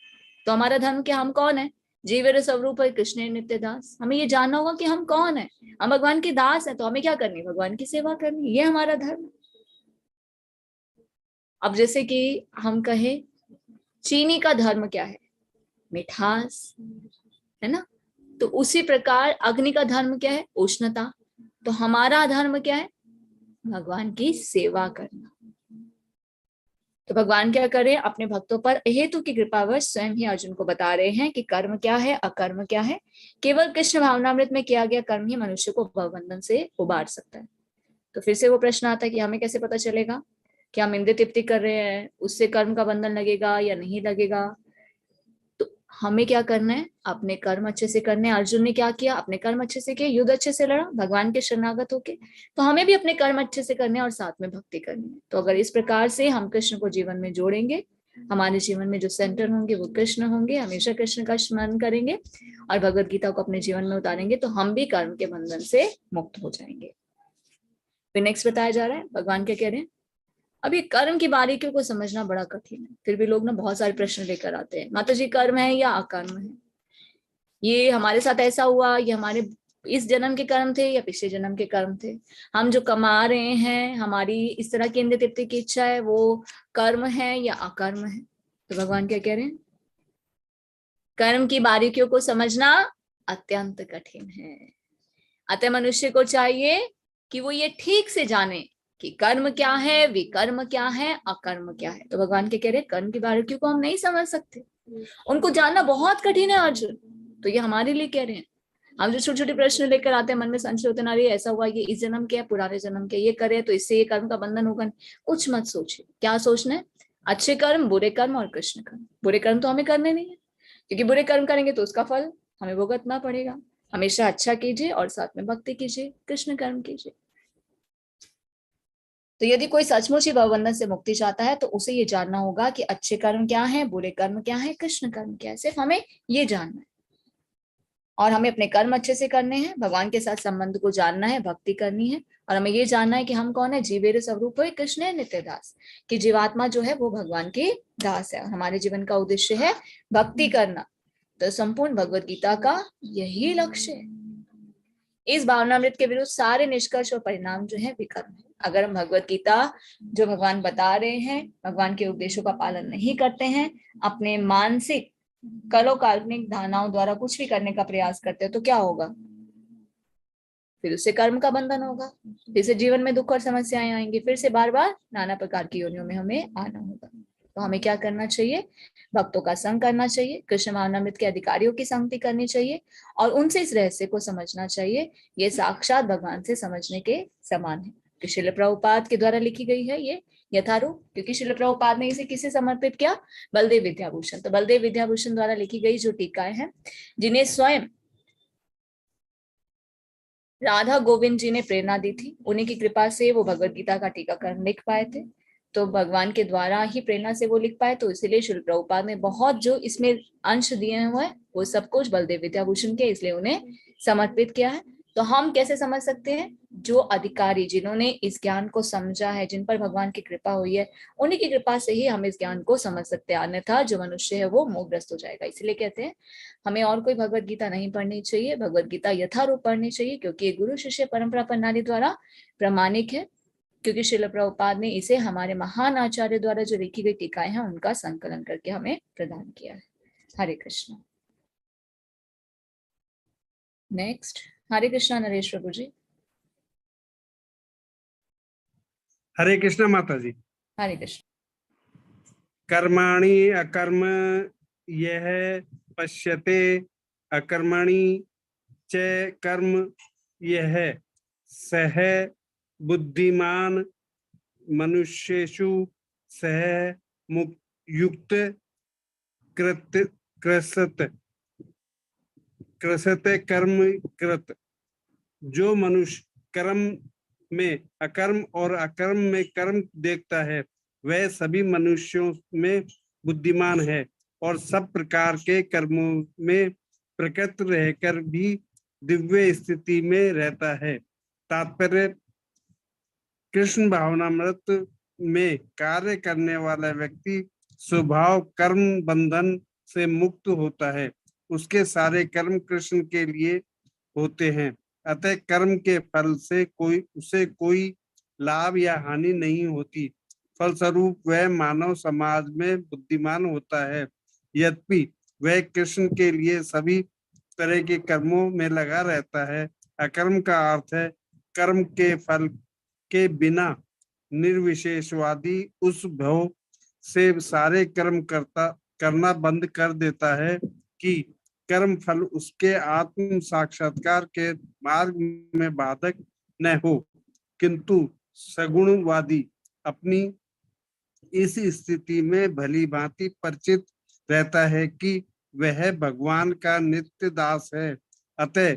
तो हमारा धर्म क्या? हम कौन है? जीवेर स्वरूप है कृष्ण नित्य दास। हमें ये जानना होगा कि हम कौन है। हम भगवान के दास है, तो हमें क्या करनी? भगवान की सेवा करनी, ये हमारा धर्म है। अब जैसे कि हम कहें चीनी का धर्म क्या है? मिठास, है ना। तो उसी प्रकार अग्नि का धर्म क्या है? उष्णता। तो हमारा धर्म क्या है? भगवान की सेवा करना। तो भगवान क्या करें? अपने भक्तों पर हेतु की कृपावश स्वयं ही अर्जुन को बता रहे हैं कि कर्म क्या है, अकर्म क्या है। केवल कृष्ण भावनामृत में किया गया कर्म ही मनुष्य को भवबंधन से उबार सकता है। तो फिर से वो प्रश्न आता है कि हमें कैसे पता चलेगा कि हम इंद्रिय तृप्ति कर रहे हैं, उससे कर्म का बंधन लगेगा या नहीं लगेगा। तो हमें क्या करना है, अपने कर्म अच्छे से करने हैं। अर्जुन ने क्या किया, अपने कर्म अच्छे से किए, युद्ध अच्छे से लड़ा भगवान के शरणागत होके। तो हमें भी अपने कर्म अच्छे से करने हैं और साथ में भक्ति करनी है। तो अगर इस प्रकार से हम कृष्ण को जीवन में जोड़ेंगे, हमारे जीवन में जो सेंटर होंगे वो कृष्ण होंगे, हमेशा कृष्ण का स्मरण करेंगे और भगवत गीता को अपने जीवन में उतारेंगे, तो हम भी कर्म के बंधन से मुक्त हो जाएंगे। फिर नेक्स्ट बताया जा रहा है, भगवान क्या कह रहे हैं। अब ये कर्म की बारीकियों को समझना बड़ा कठिन है, फिर भी लोग ना बहुत सारे प्रश्न लेकर आते हैं, माता जी कर्म है या अकर्म है, ये हमारे साथ ऐसा हुआ, ये हमारे इस जन्म के कर्म थे या पिछले जन्म के कर्म थे, हम जो कमा रहे हैं, हमारी इस तरह की इंद्रिय तृप्ति की इच्छा है, वो कर्म है या अकर्म है। तो भगवान क्या कह रहे हैं, कर्म की बारीकियों को समझना अत्यंत कठिन है। अतः मनुष्य को चाहिए कि वो ये ठीक से जाने कि कर्म क्या है, विकर्म क्या है, अकर्म क्या है। तो भगवान क्या कह रहे हैं, कर्म की बारीकियों को हम नहीं समझ सकते, उनको जानना बहुत कठिन है अर्जुन। तो ये हमारे लिए कह रहे हैं। हम जो छोटे छोटे प्रश्न लेकर आते हैं, मन में संशय होते ना, रही ऐसा हुआ, ये इस जन्म के है, पुराने जन्म के, ये करे तो इससे ये कर्म का बंधन होगा। कुछ मत सोचिए, क्या सोचना है, अच्छे कर्म, बुरे कर्म और कृष्ण कर्म। बुरे कर्म तो हमें करने नहीं है, क्योंकि बुरे कर्म करेंगे तो उसका फल हमें भुगतना पड़ेगा। हमेशा अच्छा कीजिए और साथ में भक्ति कीजिए, कृष्ण कर्म कीजिए। तो यदि कोई सचमुच ही भवबंधन से मुक्ति चाहता है तो उसे ये जानना होगा कि अच्छे कर्म क्या है, बुरे कर्म क्या है, कृष्ण कर्म क्या है। सिर्फ हमें ये जानना है और हमें अपने कर्म अच्छे से करने हैं, भगवान के साथ संबंध को जानना है, भक्ति करनी है और हमें ये जानना है कि हम कौन है, जीवेर स्वरूप है कृष्ण है नित्य दास, कि जीवात्मा जो है वो भगवान की दास है। हमारे जीवन का उद्देश्य है भक्ति करना। तो संपूर्ण भगवत गीता का यही लक्ष्य है। इस भावनामृत के विरुद्ध सारे निष्कर्ष और परिणाम जो है विकर्म है। अगर हम भगवत गीता जो भगवान बता रहे हैं, भगवान के उपदेशों का पालन नहीं करते हैं, अपने मानसिक कलो काल्पनिक धारणाओं द्वारा कुछ भी करने का प्रयास करते हैं, तो क्या होगा, फिर उससे कर्म का बंधन होगा, फिर से जीवन में दुख और समस्याएं आएंगी, फिर से बार बार नाना प्रकार की योनियों में हमें आना होगा। तो हमें क्या करना चाहिए, भक्तों का संग करना चाहिए, कृष्ण भावनामृत के अधिकारियों की संगति करनी चाहिए और उनसे इस रहस्य को समझना चाहिए। ये साक्षात भगवान से समझने के समान है। कि श्रील प्रभुपाद के द्वारा लिखी गई है ये यथारूप, क्योंकि श्रील प्रभुपाद ने इसे किसे समर्पित किया, बलदेव विद्याभूषण। तो बलदेव विद्याभूषण द्वारा लिखी गई जो टीकाएं हैं, जिन्हें स्वयं राधा गोविंद जी ने प्रेरणा दी थी, उन्हीं की कृपा से वो भगवत गीता का टीकाकरण लिख पाए थे। तो भगवान के द्वारा ही प्रेरणा से वो लिख पाए, तो इसीलिए श्रील प्रभुपाद ने बहुत जो इसमें अंश दिए हुए हैं वो सब कुछ बलदेव विद्याभूषण के, इसलिए उन्हें समर्पित किया है। तो हम कैसे समझ सकते हैं, जो अधिकारी जिन्होंने इस ज्ञान को समझा है, जिन पर भगवान की कृपा हुई है, उन्हीं की कृपा से ही हम इस ज्ञान को समझ सकते हैं, अन्यथा जो मनुष्य है वो मोहग्रस्त हो जाएगा। इसलिए कहते हैं हमें और कोई भगवत गीता नहीं पढ़नी चाहिए, भगवत गीता यथारूप पढ़नी चाहिए, क्योंकि ये गुरु शिष्य परंपरा प्रणाली द्वारा प्रमाणिक है, क्योंकि श्रील प्रभुपाद ने इसे हमारे महान आचार्य द्वारा जो लिखी गई टीकाएं हैं उनका संकलन करके हमें प्रदान किया है। हरे कृष्ण। नेक्स्ट, हरे कृष्णा नरेश प्रभु जी। हरे कृष्णा माता जी। हरे कृष्ण। कर्माणि अकर्म यह पश्यते अकर्मणि च कर्म यह सह बुद्धिमान मनुष्येषु सह युक्त कृसते कर्म कृत। जो मनुष्य कर्म में अकर्म और अकर्म में कर्म देखता है वह सभी मनुष्यों में बुद्धिमान है और सब प्रकार के कर्मों में प्रकृत रहकर भी दिव्य स्थिति में रहता है। तात्पर्य, कृष्ण भावनामृत में कार्य करने वाला व्यक्ति स्वभाव कर्म बंधन से मुक्त होता है, उसके सारे कर्म कृष्ण के लिए होते हैं, अतः कर्म के फल से उसे कोई लाभ या हानि नहीं होती। फलस्वरूप वह मानव समाज में बुद्धिमान होता है, यद्यपि वह कृष्ण के लिए सभी तरह के कर्मों में लगा रहता है। अकर्म का अर्थ है कर्म के फल के बिना निर्विशेषवादी उस भाव से सारे कर्म करना बंद कर देता है कि कर्म फल उसके आत्म साक्षात्कार के मार्ग में बाधक न हो, किंतु सगुणवादी अपनी इस स्थिति में भली भांति परिचित रहता है कि वह भगवान का नित्य दास है। अतः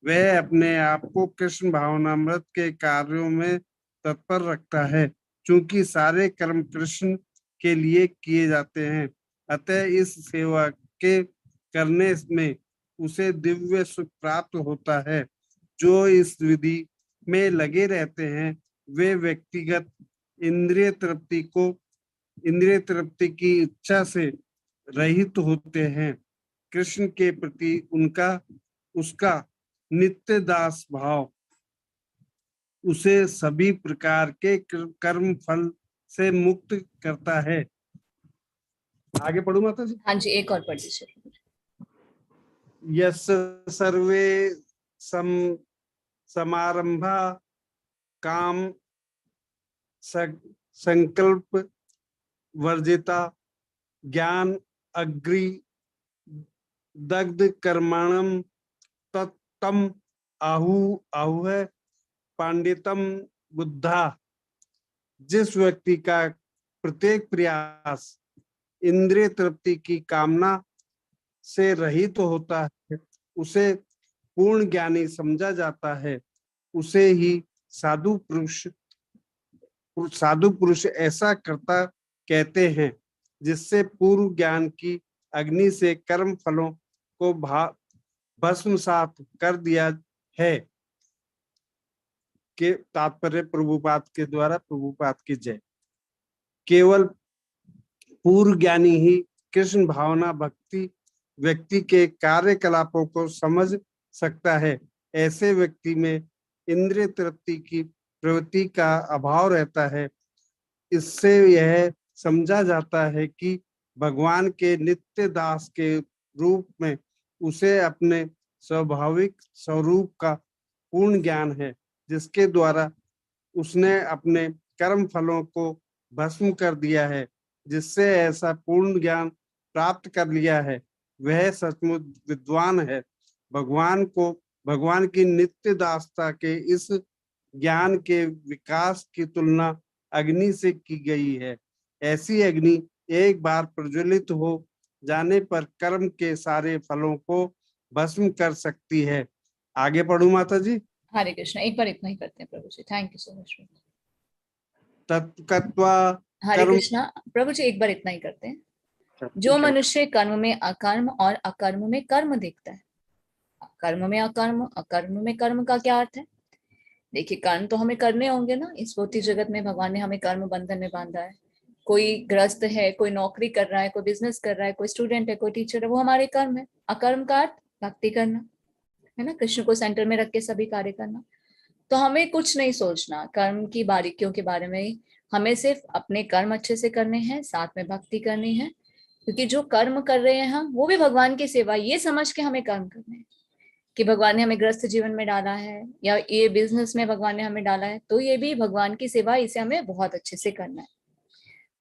वह अपने आप को कृष्ण भावनामृत के कार्यों में तत्पर रखता है, क्योंकि सारे कर्म कृष्ण के लिए किए जाते हैं। अतः इस सेवा के करने में उसे दिव्य सुख प्राप्त होता है। जो इस विधि में लगे रहते हैं वे व्यक्तिगत इंद्रिय तृप्ति की इच्छा से रहित होते हैं। कृष्ण के प्रति उसका नित्य दास भाव उसे सभी प्रकार के कर्म फल से मुक्त करता है। आगे पढ़ू माता जी। हाँ जी, एक और पढ़ दीजिए। यस सर्वे समारंभा काम संकल्प वर्जिता ज्ञान अग्रि दग्ध कर्मणम तम आहु है पांडितम बुद्धा। जिस व्यक्ति का प्रत्येक प्रयास इंद्रिय तृप्ति की कामना से रहित होता है उसे पूर्ण ज्ञानी समझा जाता है। उसे ही साधु पुरुष ऐसा करता कहते हैं जिससे पूर्व ज्ञान की अग्नि से कर्म फलों को भस्मसात कर दिया है। के तात्पर्य प्रभुपाद के द्वारा। प्रभुपाद की जय। केवल पूर्व ज्ञानी ही कृष्ण भावना भक्ति व्यक्ति के कार्यकलापों को समझ सकता है। ऐसे व्यक्ति में इंद्रिय तृप्ति की प्रवृत्ति का अभाव रहता है। इससे यह समझा जाता है कि भगवान के नित्य दास के रूप में उसे अपने स्वाभाविक स्वरूप का पूर्ण ज्ञान है, जिसके द्वारा उसने अपने कर्म फलों को भस्म कर दिया है। जिससे ऐसा पूर्ण ज्ञान प्राप्त कर लिया है वह सचमुच विद्वान है। भगवान की नित्य दासता के इस ज्ञान के विकास की तुलना अग्नि से की गई है। ऐसी अग्नि एक बार प्रज्वलित हो जाने पर कर्म के सारे फलों को भस्म कर सकती है। आगे पढ़ू माता जी। हरे कृष्ण। एक बार इतना ही करते हैं प्रभु जी। Thank you so much. तत्कत्वा हरे कृष्णा प्रभु जी, एक बार इतना ही करते हैं। जो मनुष्य कर्म में अकर्म और अकर्म में कर्म देखता है, कर्म में अकर्म अकर्म में कर्म का क्या अर्थ है? देखिए, कर्म तो हमें करने होंगे ना। इस भौतिक जगत में भगवान ने हमें कर्म बंधन में बांधा है। कोई गृहस्थ है, कोई नौकरी कर रहा है, कोई बिजनेस कर रहा है, कोई स्टूडेंट है, कोई टीचर है, वो हमारे कर्म है। अकर्म का अर्थ भक्ति करना है ना, कृष्ण को सेंटर में रख के सभी कार्य करना। तो हमें कुछ नहीं सोचना कर्म की बारीकियों के बारे में। हमें सिर्फ अपने कर्म अच्छे से करने हैं, साथ में भक्ति करनी है। क्योंकि जो कर्म कर रहे हैं हम, वो भी भगवान की सेवा, ये समझ के हमें कर्म करने हैं कि भगवान ने हमें गृहस्थ जीवन में डाला है या ये बिजनेस में भगवान ने हमें डाला है, तो ये भी भगवान की सेवा, इसे हमें बहुत अच्छे से करना है।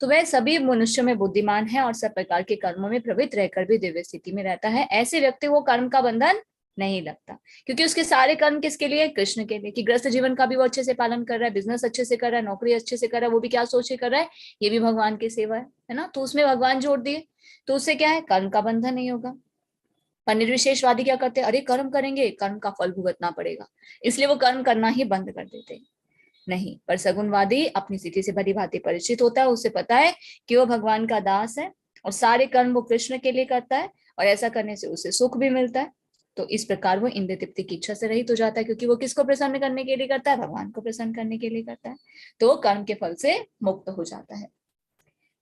तो वह सभी मनुष्यों में बुद्धिमान है और सब प्रकार के कर्मों में प्रवृत्त रहकर भी दिव्य स्थिति में रहता है। ऐसे व्यक्ति को कर्म का बंधन नहीं लगता, क्योंकि उसके सारे कर्म किसके लिए? कृष्ण के लिए। कि गृहस्थ जीवन का भी वो अच्छे से पालन कर रहा है, बिजनेस अच्छे से कर रहा है, नौकरी अच्छे से कर रहा है, वो भी क्या सोच के कर रहा है? ये भी भगवान की सेवा है ना। तो उसमें भगवान जोड़ दिए, तो उससे क्या है? कर्म का बंधन नहीं होगा। पर निर्विशेषवादी क्या करते हैं? अरे कर्म करेंगे, कर्म का फल भुगतना पड़ेगा, इसलिए वो कर्म करना ही बंद कर देते हैं। नहीं, पर सगुणवादी अपनी स्थिति से भली भांति परिचित होता है। उसे पता है कि वो भगवान का दास है और सारे कर्म वो कृष्ण के लिए करता है, और ऐसा करने से उसे सुख भी मिलता है। तो इस प्रकार वो इंद्रिय तृप्ति की इच्छा से रहित हो जाता है, क्योंकि वो किसको प्रसन्न करने के लिए करता है? भगवान को प्रसन्न करने के लिए करता है। तो वो कर्म के फल से मुक्त हो जाता है।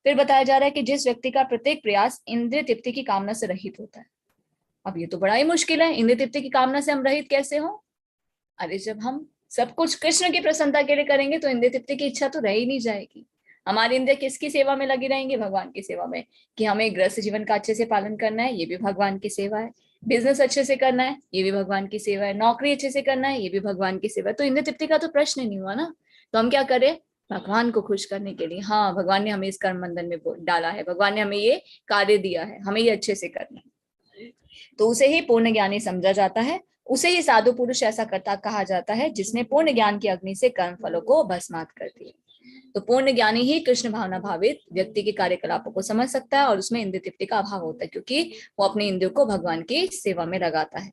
फिर बताया जा रहा है कि जिस व्यक्ति का प्रत्येक प्रयास इंद्रिय तृप्ति की कामना से रहित होता है। अब ये तो बड़ा ही मुश्किल है, इंद्रिय तृप्ति की कामना से हम रहित कैसे हो? अरे जब हम सब कुछ कृष्ण की प्रसन्नता के लिए करेंगे तो इंद्रिय तृप्ति की इच्छा तो रह ही नहीं जाएगी। हमारी इंद्रिय किसकी सेवा में लगी रहेंगे? भगवान की सेवा में। कि हमें गृहस्थ जीवन का अच्छे से पालन करना है, ये भी भगवान की सेवा है। बिजनेस अच्छे से करना है, ये भी भगवान की सेवा है। नौकरी अच्छे से करना है, ये भी भगवान की सेवा है। तो इंद्रिय तृप्ति का तो प्रश्न ही नहीं हुआ ना। तो हम क्या करें? भगवान को खुश करने के लिए, हाँ भगवान ने हमें इस कर्म बंधन में डाला है, भगवान ने हमें ये कार्य दिया है, हमें ये अच्छे से करना है, तो उसे ही पूर्ण ज्ञानी समझा जाता है। उसे ही साधु पुरुष ऐसा करता कहा जाता है जिसने पूर्ण ज्ञान की अग्नि से कर्म फलों को भस्मात कर दिया। तो पूर्ण ज्ञानी ही कृष्ण भावना भावित व्यक्ति के कार्यकलापों को समझ सकता है और उसमें इंद्रिय तृप्ति का अभाव होता है, क्योंकि वो अपने इंद्रियों को भगवान की सेवा में लगाता है।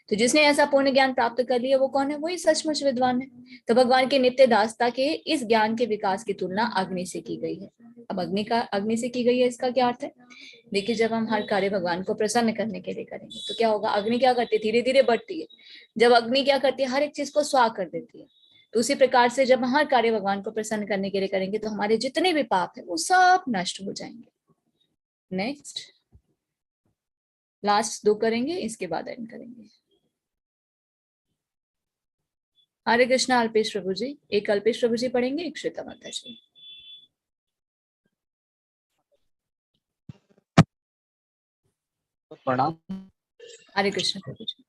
तो जिसने ऐसा पूर्ण ज्ञान प्राप्त कर लिया वो कौन है? वही सचमुच विद्वान है। तो भगवान के नित्य दासता के इस ज्ञान के विकास की तुलना अग्नि से की गई है। अब अग्नि से की गई है, इसका क्या अर्थ है? देखिए, जब हम हर कार्य भगवान को प्रसन्न करने के लिए करेंगे तो क्या होगा? अग्नि क्या करती है? धीरे धीरे बढ़ती है। जब अग्नि क्या करती है? हर एक चीज को स्वाह कर देती है। तो उसी प्रकार से जब हम हर कार्य भगवान को प्रसन्न करने के लिए करेंगे तो हमारे जितने भी पाप है वो सब नष्ट हो जाएंगे। नेक्स्ट, लास्ट 2 करेंगे, इसके बाद एंड करेंगे। हरे कृष्णा अल्पेश प्रभु जी। एक अल्पेश प्रभु जी पढ़ेंगे, एक श्वेता माता जी। प्रणाम। हरे कृष्ण प्रभु जी।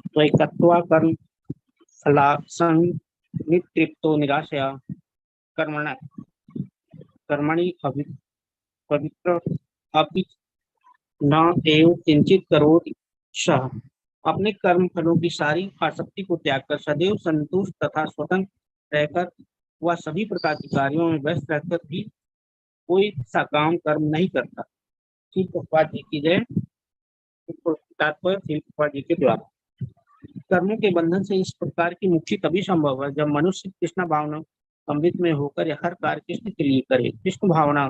तो एकत्वा कर्म फलासंनितृप्तो निराशया कर्मणि पवित्र अपि न एव किंचित करोति सः। अपने कर्म फलों की सारी आसक्ति को त्याग कर सदैव संतुष्ट तथा स्वतंत्र रहकर वह सभी प्रकार के कार्यों में व्यस्त रहकर भी कोई सकाम कर्म नहीं करता। श्री प्रभुपाद जी की जय। तात्पर्य श्री प्रभुपाद जी के द्वारा कर्मों के बंधन से इस प्रकार की मुक्ति तभी संभव है जब मनुष्य कृष्ण भावना अमृत में होकर यह हर कार्य कृष्ण के लिए करे। कृष्ण भावना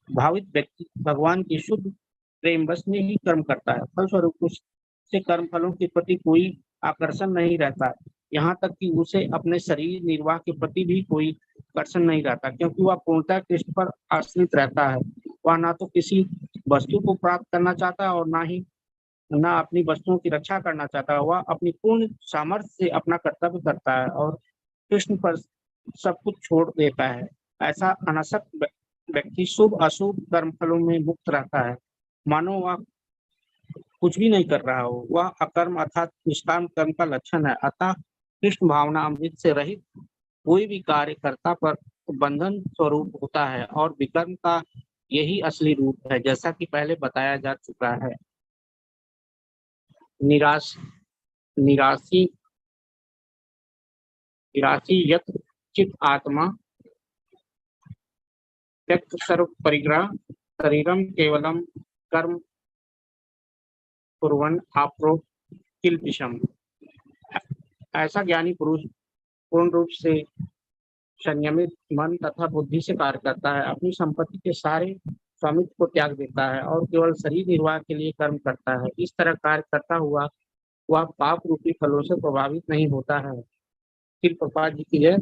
भावित व्यक्ति भगवान की शुद्ध प्रेम बस में ही कर्म करता है। फलस्वरूप उससे कर्म फलों के प्रति कोई आकर्षण नहीं रहता, यहाँ तक कि उसे अपने शरीर निर्वाह के प्रति भी कोई आकर्षण नहीं रहता, क्योंकि वह पूर्णतः कृष्ण पर आश्रित रहता है। वह ना तो किसी वस्तु को प्राप्त करना चाहता और ना अपनी वस्तुओं की रक्षा करना चाहता। वह अपनी पूर्ण सामर्थ्य से अपना कर्तव्य करता है और कृष्ण पर सब कुछ छोड़ देता है। ऐसा अनासक्त व्यक्ति शुभ अशुभ कर्म फलों में मुक्त रहता है, मानो वह कुछ भी नहीं कर रहा हो। वह अकर्म अर्थात निष्काम कर्म का लक्षण है। अतः कृष्ण भावना अमृत से रहित कोई भी कार्यकर्ता पर बंधन स्वरूप होता है और विकर्म का यही असली रूप है, जैसा कि पहले बताया जा चुका है। निराशी यत चित आत्मा त्यक्त सर्व परिग्रह शरीरम केवलम कर्म कुर्वन् आप्रो किल्बिषम। ऐसा ज्ञानी पुरुष पूर्ण रूप से संयमित मन तथा बुद्धि से कार्य करता है, अपनी संपत्ति के सारे स्वामित्व को त्याग देता है और केवल शरीर निर्वाह के लिए कर्म करता है। इस तरह कार्य करता हुआ वह पाप रूपी फलों से प्रभावित नहीं होता है। श्री प्रभुपाद जी की जय।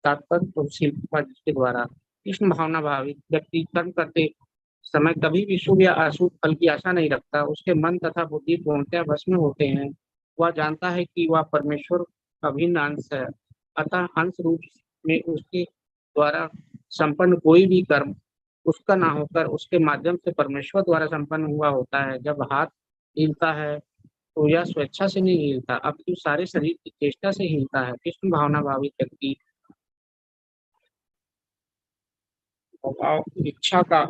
तात्पर्य श्री प्रभुपाद जी के द्वारा कृष्ण भावना भावित व्यक्ति कर्म करते समय कभी भी शुभ या अशुभ फल की आशा नहीं रखता। उसके मन तथा बुद्धि पूर्णतः वश में होते हैं। वह जानता है कि वह परमेश्वर अभिन्न अंश है, अतः अंश रूप में उसके द्वारा संपन्न कोई भी कर्म उसका ना होकर उसके माध्यम से परमेश्वर द्वारा संपन्न हुआ होता है। जब हाथ हिलता है तो यह स्वेच्छा से नहीं हिलता, अपितु सारे शरीर की चेष्टा से हिलता है। कृष्ण भावना भावित व्यक्ति इच्छा का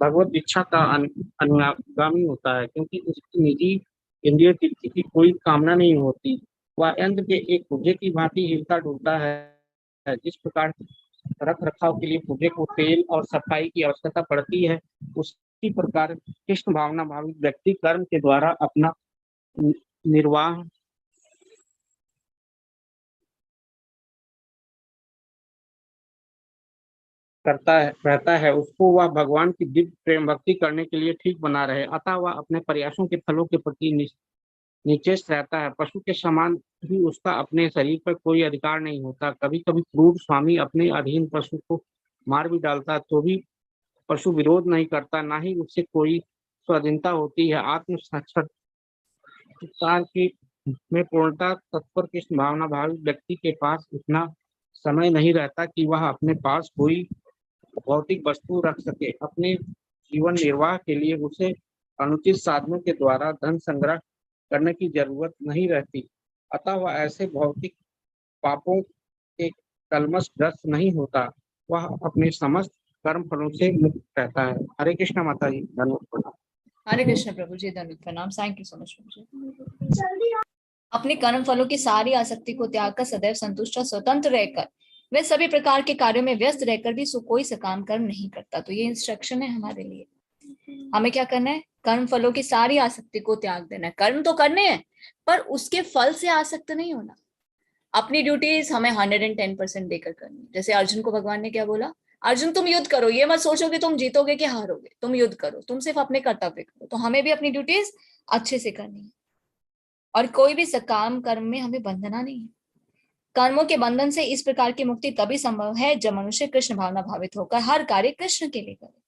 भगवत इच्छा का अनुगामी होता है, क्योंकि उसकी निजी इंद्रिय तृप्ति की कोई कामना नहीं होती। वह यंत्र के एक पुर्जे की भांति हिलता डुलता है। जिस प्रकार रख रखाव के लिए पुर्जे को तेल और सफाई की आवश्यकता पड़ती है, उसी प्रकार कृष्ण भावना भावित व्यक्ति कर्म के द्वारा अपना निर्वाह रहता है। उसको वह भगवान की दिव्य प्रेम भक्ति करने के लिए ठीक बना रहे, अतः वह अपने प्रयासों के फलों के प्रति निश्चेष्ट रहता है। पशु के समान भी उसका अपने शरीर पर कोई अधिकार नहीं होता। कभी कभी क्रूर स्वामी अपने अधीन पशु को मार भी डालता तो भी पशु विरोध नहीं करता, ना ही उससे कोई स्वाधीनता होती है। आत्म साक्षात्कार की में पूर्णता तत्पर कृष्ण भावना भावित व्यक्ति के पास इतना समय नहीं रहता कि वह अपने पास कोई भौतिक वस्तु रख सके। अपने जीवन निर्वाह के लिए उसे अनुचित साधनों के द्वारा धन संग्रह करने की जरूरत नहीं रहती, अतः वह ऐसे भौतिक पापों के कलमश ग्रस्त नहीं होता। वह अपने समस्त कर्म फलों से मुक्त रहता है। हरे कृष्णा माता जी, धन्यवाद प्रणाम। हरे कृष्ण प्रभु जी, धन्यवाद प्रणाम। थैंक यू सो मच प्रभु जी। अपने कर्म फलों की सारी आसक्ति को त्याग कर सदैव संतुष्ट और स्वतंत्र रहकर वे सभी प्रकार के कार्यों में व्यस्त रहकर भी कोई सकाम कर्म नहीं करता। तो ये इंस्ट्रक्शन है हमारे लिए। हमें क्या करना है? कर्म फलों की सारी आसक्ति को त्याग देना है। कर्म तो करने हैं पर उसके फल से आसक्त नहीं होना। अपनी ड्यूटीज हमें 110% देकर करनी। जैसे अर्जुन को भगवान ने क्या बोला? अर्जुन तुम युद्ध करो, ये मत सोचो कि तुम जीतोगे कि हारोगे, तुम युद्ध करो, तुम सिर्फ अपने कर्तव्य करो। तो हमें भी अपनी ड्यूटीज अच्छे से करनी है और कोई भी सकाम कर्म में हमें बंधना नहीं है। कर्मों के बंधन से इस प्रकार की मुक्ति तभी संभव है जब मनुष्य कृष्ण भावना भावित होकर हर कार्य कृष्ण के लिए करे।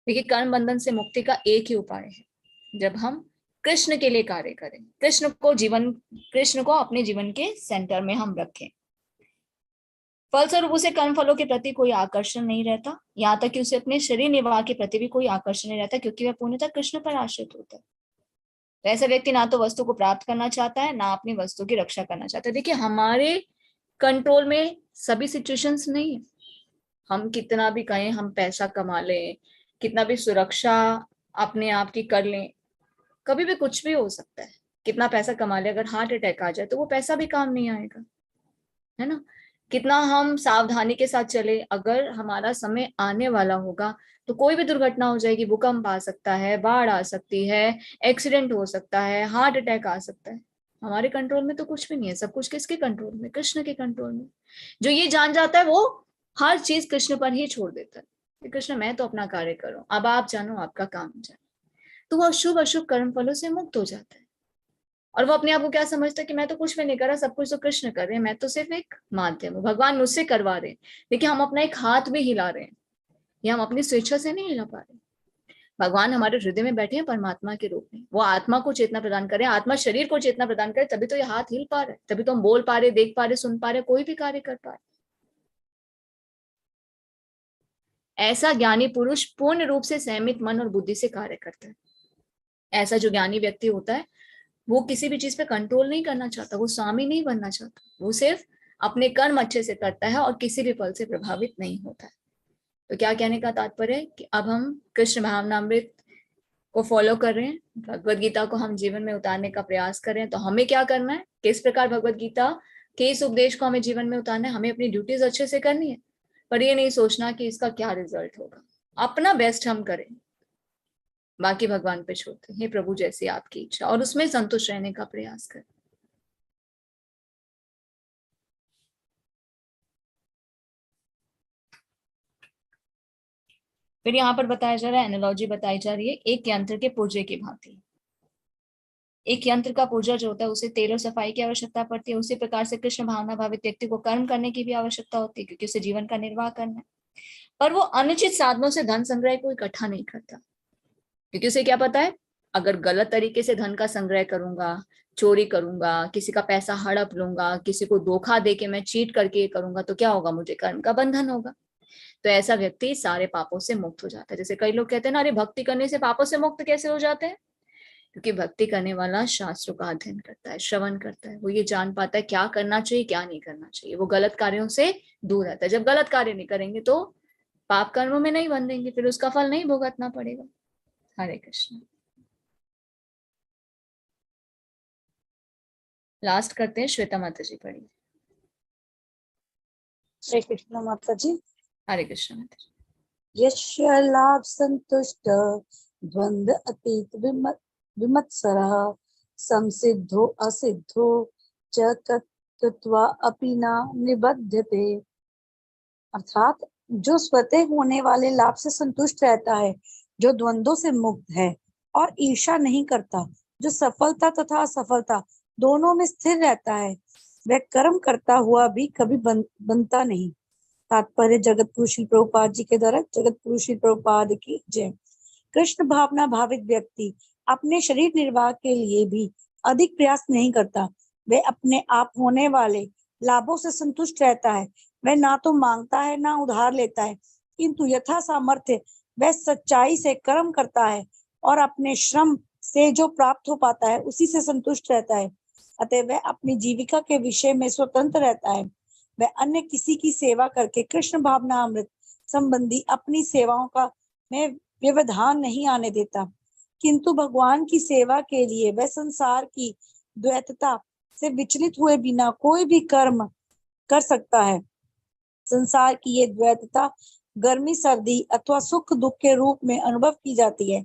देखिए, कर्म बंधन से मुक्ति का एक ही उपाय है, जब हम कृष्ण के लिए कार्य करें, कृष्ण को अपने जीवन के सेंटर में हम रखें। फलस्वरूप उसे कर्म फलों के प्रति कोई आकर्षण नहीं रहता, यहाँ तक कि उसे अपने शरीर निर्वाह के प्रति भी कोई आकर्षण नहीं रहता, क्योंकि वह पूर्णतः कृष्ण पर आश्रित होता है। तो ऐसा व्यक्ति ना तो वस्तु को प्राप्त करना चाहता है, ना अपनी वस्तु की रक्षा करना चाहता है। देखिए, हमारे कंट्रोल में सभी सिचुएशंस नहीं है। हम कितना भी कहें, हम पैसा कमा लें, कितना भी सुरक्षा अपने आप की कर लें, कभी भी कुछ भी हो सकता है। कितना पैसा कमा ले, अगर हार्ट अटैक आ जाए तो वो पैसा भी काम नहीं आएगा, है ना। कितना हम सावधानी के साथ चले, अगर हमारा समय आने वाला होगा तो कोई भी दुर्घटना हो जाएगी, भूकंप आ सकता है, बाढ़ आ सकती है, एक्सीडेंट हो सकता है, हार्ट अटैक आ सकता है। हमारे कंट्रोल में तो कुछ भी नहीं है। सब कुछ किसके कंट्रोल में? कृष्ण के कंट्रोल में। जो ये जान जाता है वो हर चीज कृष्ण पर ही छोड़ देता है। कृष्ण, मैं तो अपना कार्य करूं, अब आप जानो, आपका काम जानो। तो वो अशुभ अशुभ कर्म फलों से मुक्त हो जाता है और वो अपने आप को क्या समझता है कि मैं तो कुछ भी नहीं कर रहा, सब कुछ तो कृष्ण कर रहे हैं, मैं तो सिर्फ एक माध्यम हूँ, भगवान मुझसे करवा रहे हैं। देखिए, हम अपना एक हाथ भी हिला रहे हैं, ये हम अपनी स्वेच्छा से नहीं हिला पा रहे। भगवान हमारे हृदय में बैठे हैं परमात्मा के रूप में। वो आत्मा को चेतना प्रदान करे, आत्मा शरीर को चेतना प्रदान करे, तभी तो ये हाथ हिल पा रहा है, तभी तो हम बोल पा रहे, देख पा रहे, सुन पा रहे, कोई भी कार्य कर पा रहे। ऐसा ज्ञानी पुरुष पूर्ण रूप से संयमित मन और बुद्धि से कार्य करता है। ऐसा जो ज्ञानी व्यक्ति होता है वो किसी भी चीज पे कंट्रोल नहीं करना चाहता, वो स्वामी नहीं बनना चाहता, वो सिर्फ अपने कर्म अच्छे से करता है और किसी भी फल से प्रभावित नहीं होता है। तो क्या कहने का तात्पर्य है कि अब हम कृष्ण भावनामृत को फॉलो कर रहे हैं, भगवत गीता को हम जीवन में उतारने का प्रयास कर रहे हैं। तो हमें क्या करना है, किस प्रकार भगवत गीता के इस उपदेश को हमें जीवन में उतारना है। हमें अपनी ड्यूटीज अच्छे से करनी है, पर ये नहीं सोचना कि इसका क्या रिजल्ट होगा। अपना बेस्ट हम करें, बाकी भगवान पे छोड़ते हैं। हे प्रभु, जैसी आपकी इच्छा, और उसमें संतुष्ट रहने का प्रयास करें। फिर यहाँ पर बताया जा रहा है, एनालॉजी बताई जा रही है एक यंत्र के पुर्जे की भांति। एक यंत्र का पुर्जा जो होता है उसे तेल और सफाई की आवश्यकता पड़ती है। उसी प्रकार से कृष्ण भावना भावित व्यक्ति को कर्म करने की भी आवश्यकता होती है, क्योंकि उसे जीवन का निर्वाह करना है। पर वो अनुचित साधनों से धन संग्रह को इकट्ठा नहीं करता, क्योंकि उसे क्या पता है, अगर गलत तरीके से धन का संग्रह करूंगा, चोरी करूंगा, किसी का पैसा हड़प लूंगा, किसी को धोखा दे के मैं चीट करके करूंगा, तो क्या होगा, मुझे कर्म का बंधन होगा। तो ऐसा व्यक्ति सारे पापों से मुक्त हो जाता है। जैसे कई लोग कहते हैं ना, अरे भक्ति करने से पापों से मुक्त कैसे हो जाते हैं? क्योंकि भक्ति करने वाला शास्त्रों का अध्ययन करता है, श्रवण करता है, वो ये जान पाता है क्या करना चाहिए, क्या नहीं करना चाहिए। वो गलत कार्यों से दूर रहता है। जब गलत कार्य नहीं करेंगे तो पाप कर्मों में नहीं बंधेंगे, फिर उसका फल नहीं भुगतना पड़ेगा। हरे कृष्ण। लास्ट करते हैं, श्वेता माता जी पढ़िए। श्री कृष्ण माता जी। हरे कृष्ण माता जी। यस्य लाभ संतुष्ट द्वंद्व अतीत विमत्सरः संसिद्धो असिद्धो च तत्त्वा अपि न निबध्यते। अर्थात जो स्वतः होने वाले लाभ से संतुष्ट रहता है, जो द्वंद्वों से मुक्त है और ईर्ष्या नहीं करता, जो सफलता तथा असफलता दोनों में स्थिर रहता है, वह कर्म करता हुआ भी कभी बनता नहीं। तात्पर्य जगत गुरु श्री प्रभुपाद जी के द्वारा। जगत गुरु श्री प्रभुपाद की जय। कृष्ण भावना भावित व्यक्ति अपने शरीर निर्वाह के लिए भी अधिक प्रयास नहीं करता। वह अपने आप होने वाले लाभों से संतुष्ट रहता है। वह ना तो मांगता है ना उधार लेता है, किंतु यथा सामर्थ्य वह सच्चाई से कर्म करता है और अपने श्रम से जो प्राप्त हो पाता है उसी से संतुष्ट रहता है। अतः वह अपनी जीविका के विषय में स्वतंत्र रहता है। वह अन्य किसी की सेवा करके कृष्ण भावना अमृत संबंधी अपनी सेवाओं का में व्यवधान नहीं आने देता, किंतु भगवान की सेवा के लिए वह संसार की द्वैतता से विचलित हुए बिना कोई भी कर्म कर सकता है। संसार की ये द्वैतता गर्मी सर्दी अथवा सुख दुख के रूप में अनुभव की जाती है।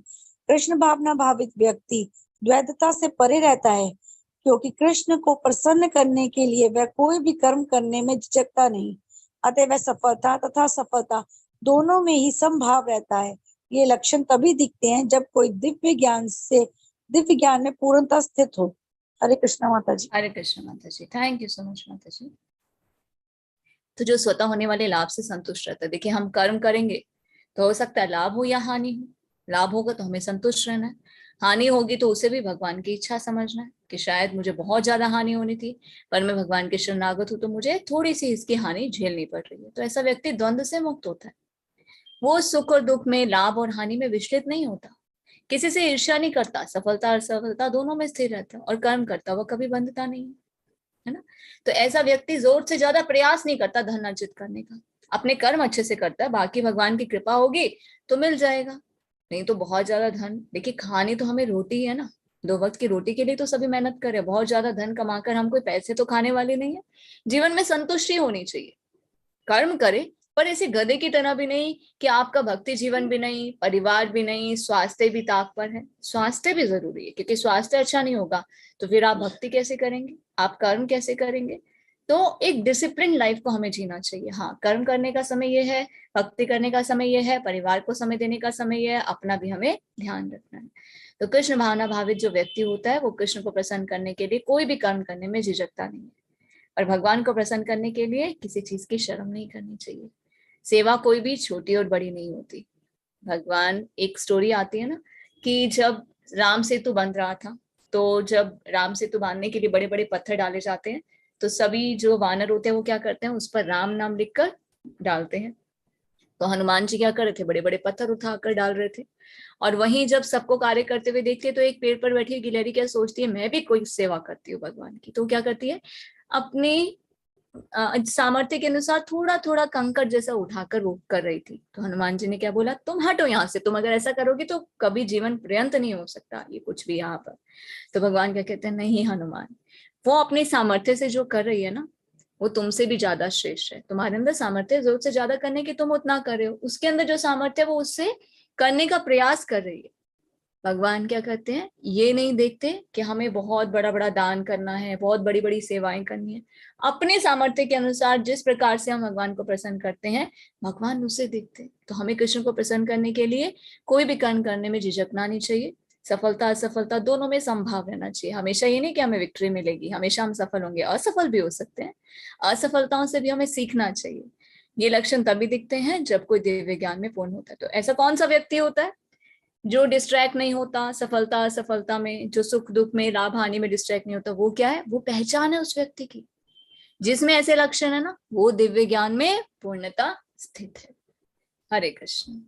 कृष्ण भावना भावित व्यक्ति द्वैतता से परे रहता है, क्योंकि कृष्ण को प्रसन्न करने के लिए वह कोई भी कर्म करने में झिझकता नहीं, अतः वह सफलता तथा सफलता दोनों में ही समभाव रहता है। ये लक्षण तभी दिखते हैं जब कोई दिव्य ज्ञान में पूर्णतः स्थित हो। हरे कृष्णा माता जी। हरे कृष्ण माता जी, थैंक यू सो मच माता जी। तो जो स्वतः होने वाले लाभ से संतुष्ट रहता है, देखिए हम कर्म करेंगे तो हो सकता है लाभ हो या हानि हो। लाभ होगा तो हमें संतुष्ट रहना है, हानि होगी तो उसे भी भगवान की इच्छा समझना है कि शायद मुझे बहुत ज्यादा हानि होनी थी, पर मैं भगवान के शरणागत हूं तो मुझे थोड़ी सी इसकी हानि झेलनी पड़ रही है। तो ऐसा व्यक्ति द्वंद्व से मुक्त होता है, वो सुख और दुख में, लाभ और हानि में विचलित नहीं होता, किसी से ईर्ष्या नहीं करता, सफलता और असफलता दोनों में स्थिर रहता है और कर्म करता हुआ कभी बंधता नहीं है ना। तो ऐसा व्यक्ति जोर से ज्यादा प्रयास नहीं करता धन अर्जित करने का, अपने कर्म अच्छे से करता है, बाकी भगवान की कृपा होगी तो मिल जाएगा। नहीं तो बहुत ज्यादा धन, देखिए खानी तो हमें रोटी है ना, 2 वक्त की रोटी के लिए तो सभी मेहनत करे, बहुत ज्यादा धन कमाकर हम कोई पैसे तो खाने वाले नहीं है। जीवन में संतुष्टि होनी चाहिए, कर्म करे पर ऐसे गधे की तरह भी नहीं कि आपका भक्ति जीवन भी नहीं, परिवार भी नहीं, स्वास्थ्य भी ताक पर है। स्वास्थ्य भी जरूरी है, क्योंकि स्वास्थ्य अच्छा नहीं होगा तो फिर आप भक्ति कैसे करेंगे, आप कर्म कैसे करेंगे। तो एक डिसिप्लिन लाइफ को हमें जीना चाहिए। हाँ, कर्म करने का समय ये है, भक्ति करने का समय ये है, परिवार को समय देने का समय ये है, अपना भी हमें ध्यान रखना है। तो कृष्ण भावना भावित जो व्यक्ति होता है वो कृष्ण को प्रसन्न करने के लिए कोई भी कर्म करने में झिझकता नहीं है, और भगवान को प्रसन्न करने के लिए किसी चीज की शर्म नहीं करनी चाहिए। सेवा कोई भी छोटी और बड़ी नहीं होती। भगवान, एक स्टोरी आती है ना कि जब राम सेतु बन रहा था, तो जब राम सेतु बांधने के लिए बड़े बड़े पत्थर डाले जाते हैं तो सभी जो वानर होते हैं वो क्या करते हैं, उस पर राम नाम लिखकर डालते हैं। तो हनुमान जी क्या कर रहे थे, बड़े बड़े पत्थर उठाकर डाल रहे थे। और वहीं जब सबको कार्य करते हुए देखते हैं तो एक पेड़ पर बैठी गिलहरी क्या सोचती है, मैं भी कोई सेवा करती हूँ भगवान की। तो क्या करती है, अपनी सामर्थ्य के अनुसार थोड़ा थोड़ा कंकड़ जैसा उठाकर रोक कर रही थी। तो हनुमान जी ने क्या बोला, तुम हटो यहाँ से, तुम अगर ऐसा करोगी तो कभी जीवन पर्यंत नहीं हो सकता ये कुछ भी यहाँ पर। तो भगवान क्या कहते हैं, नहीं हनुमान, वो अपनी सामर्थ्य से जो कर रही है ना वो तुमसे भी ज्यादा श्रेष्ठ है। तुम्हारे अंदर सामर्थ्य जरूरत से ज्यादा करने की, तुम उतना कर रहे हो, उसके अंदर जो सामर्थ्य है वो उससे करने का प्रयास कर रही है। भगवान क्या करते हैं, ये नहीं देखते कि हमें बहुत बड़ा बड़ा दान करना है, बहुत बड़ी बड़ी सेवाएं करनी है। अपने सामर्थ्य के अनुसार जिस प्रकार से हम भगवान को प्रसन्न करते हैं भगवान उसे देखते हैं। तो हमें कृष्ण को प्रसन्न करने के लिए कोई भी कर्म करने में झिझकना नहीं चाहिए। सफलता असफलता दोनों में संभाव रहना चाहिए। हमेशा ये नहीं कि हमें विक्ट्री मिलेगी, हमेशा हम सफल होंगे, असफल भी हो सकते हैं। असफलताओं से भी हमें सीखना चाहिए। ये लक्षण तभी दिखते हैं जब कोई दिव्य ज्ञान में पूर्ण होता है। तो ऐसा कौन सा व्यक्ति होता है जो डिस्ट्रैक्ट नहीं होता सफलता असफलता में, जो सुख दुख में, लाभ हानि में डिस्ट्रैक्ट नहीं होता? वो क्या है, वो पहचान है उस व्यक्ति की। जिसमें ऐसे लक्षण है ना वो दिव्य ज्ञान में पूर्णता स्थित है। हरे कृष्ण।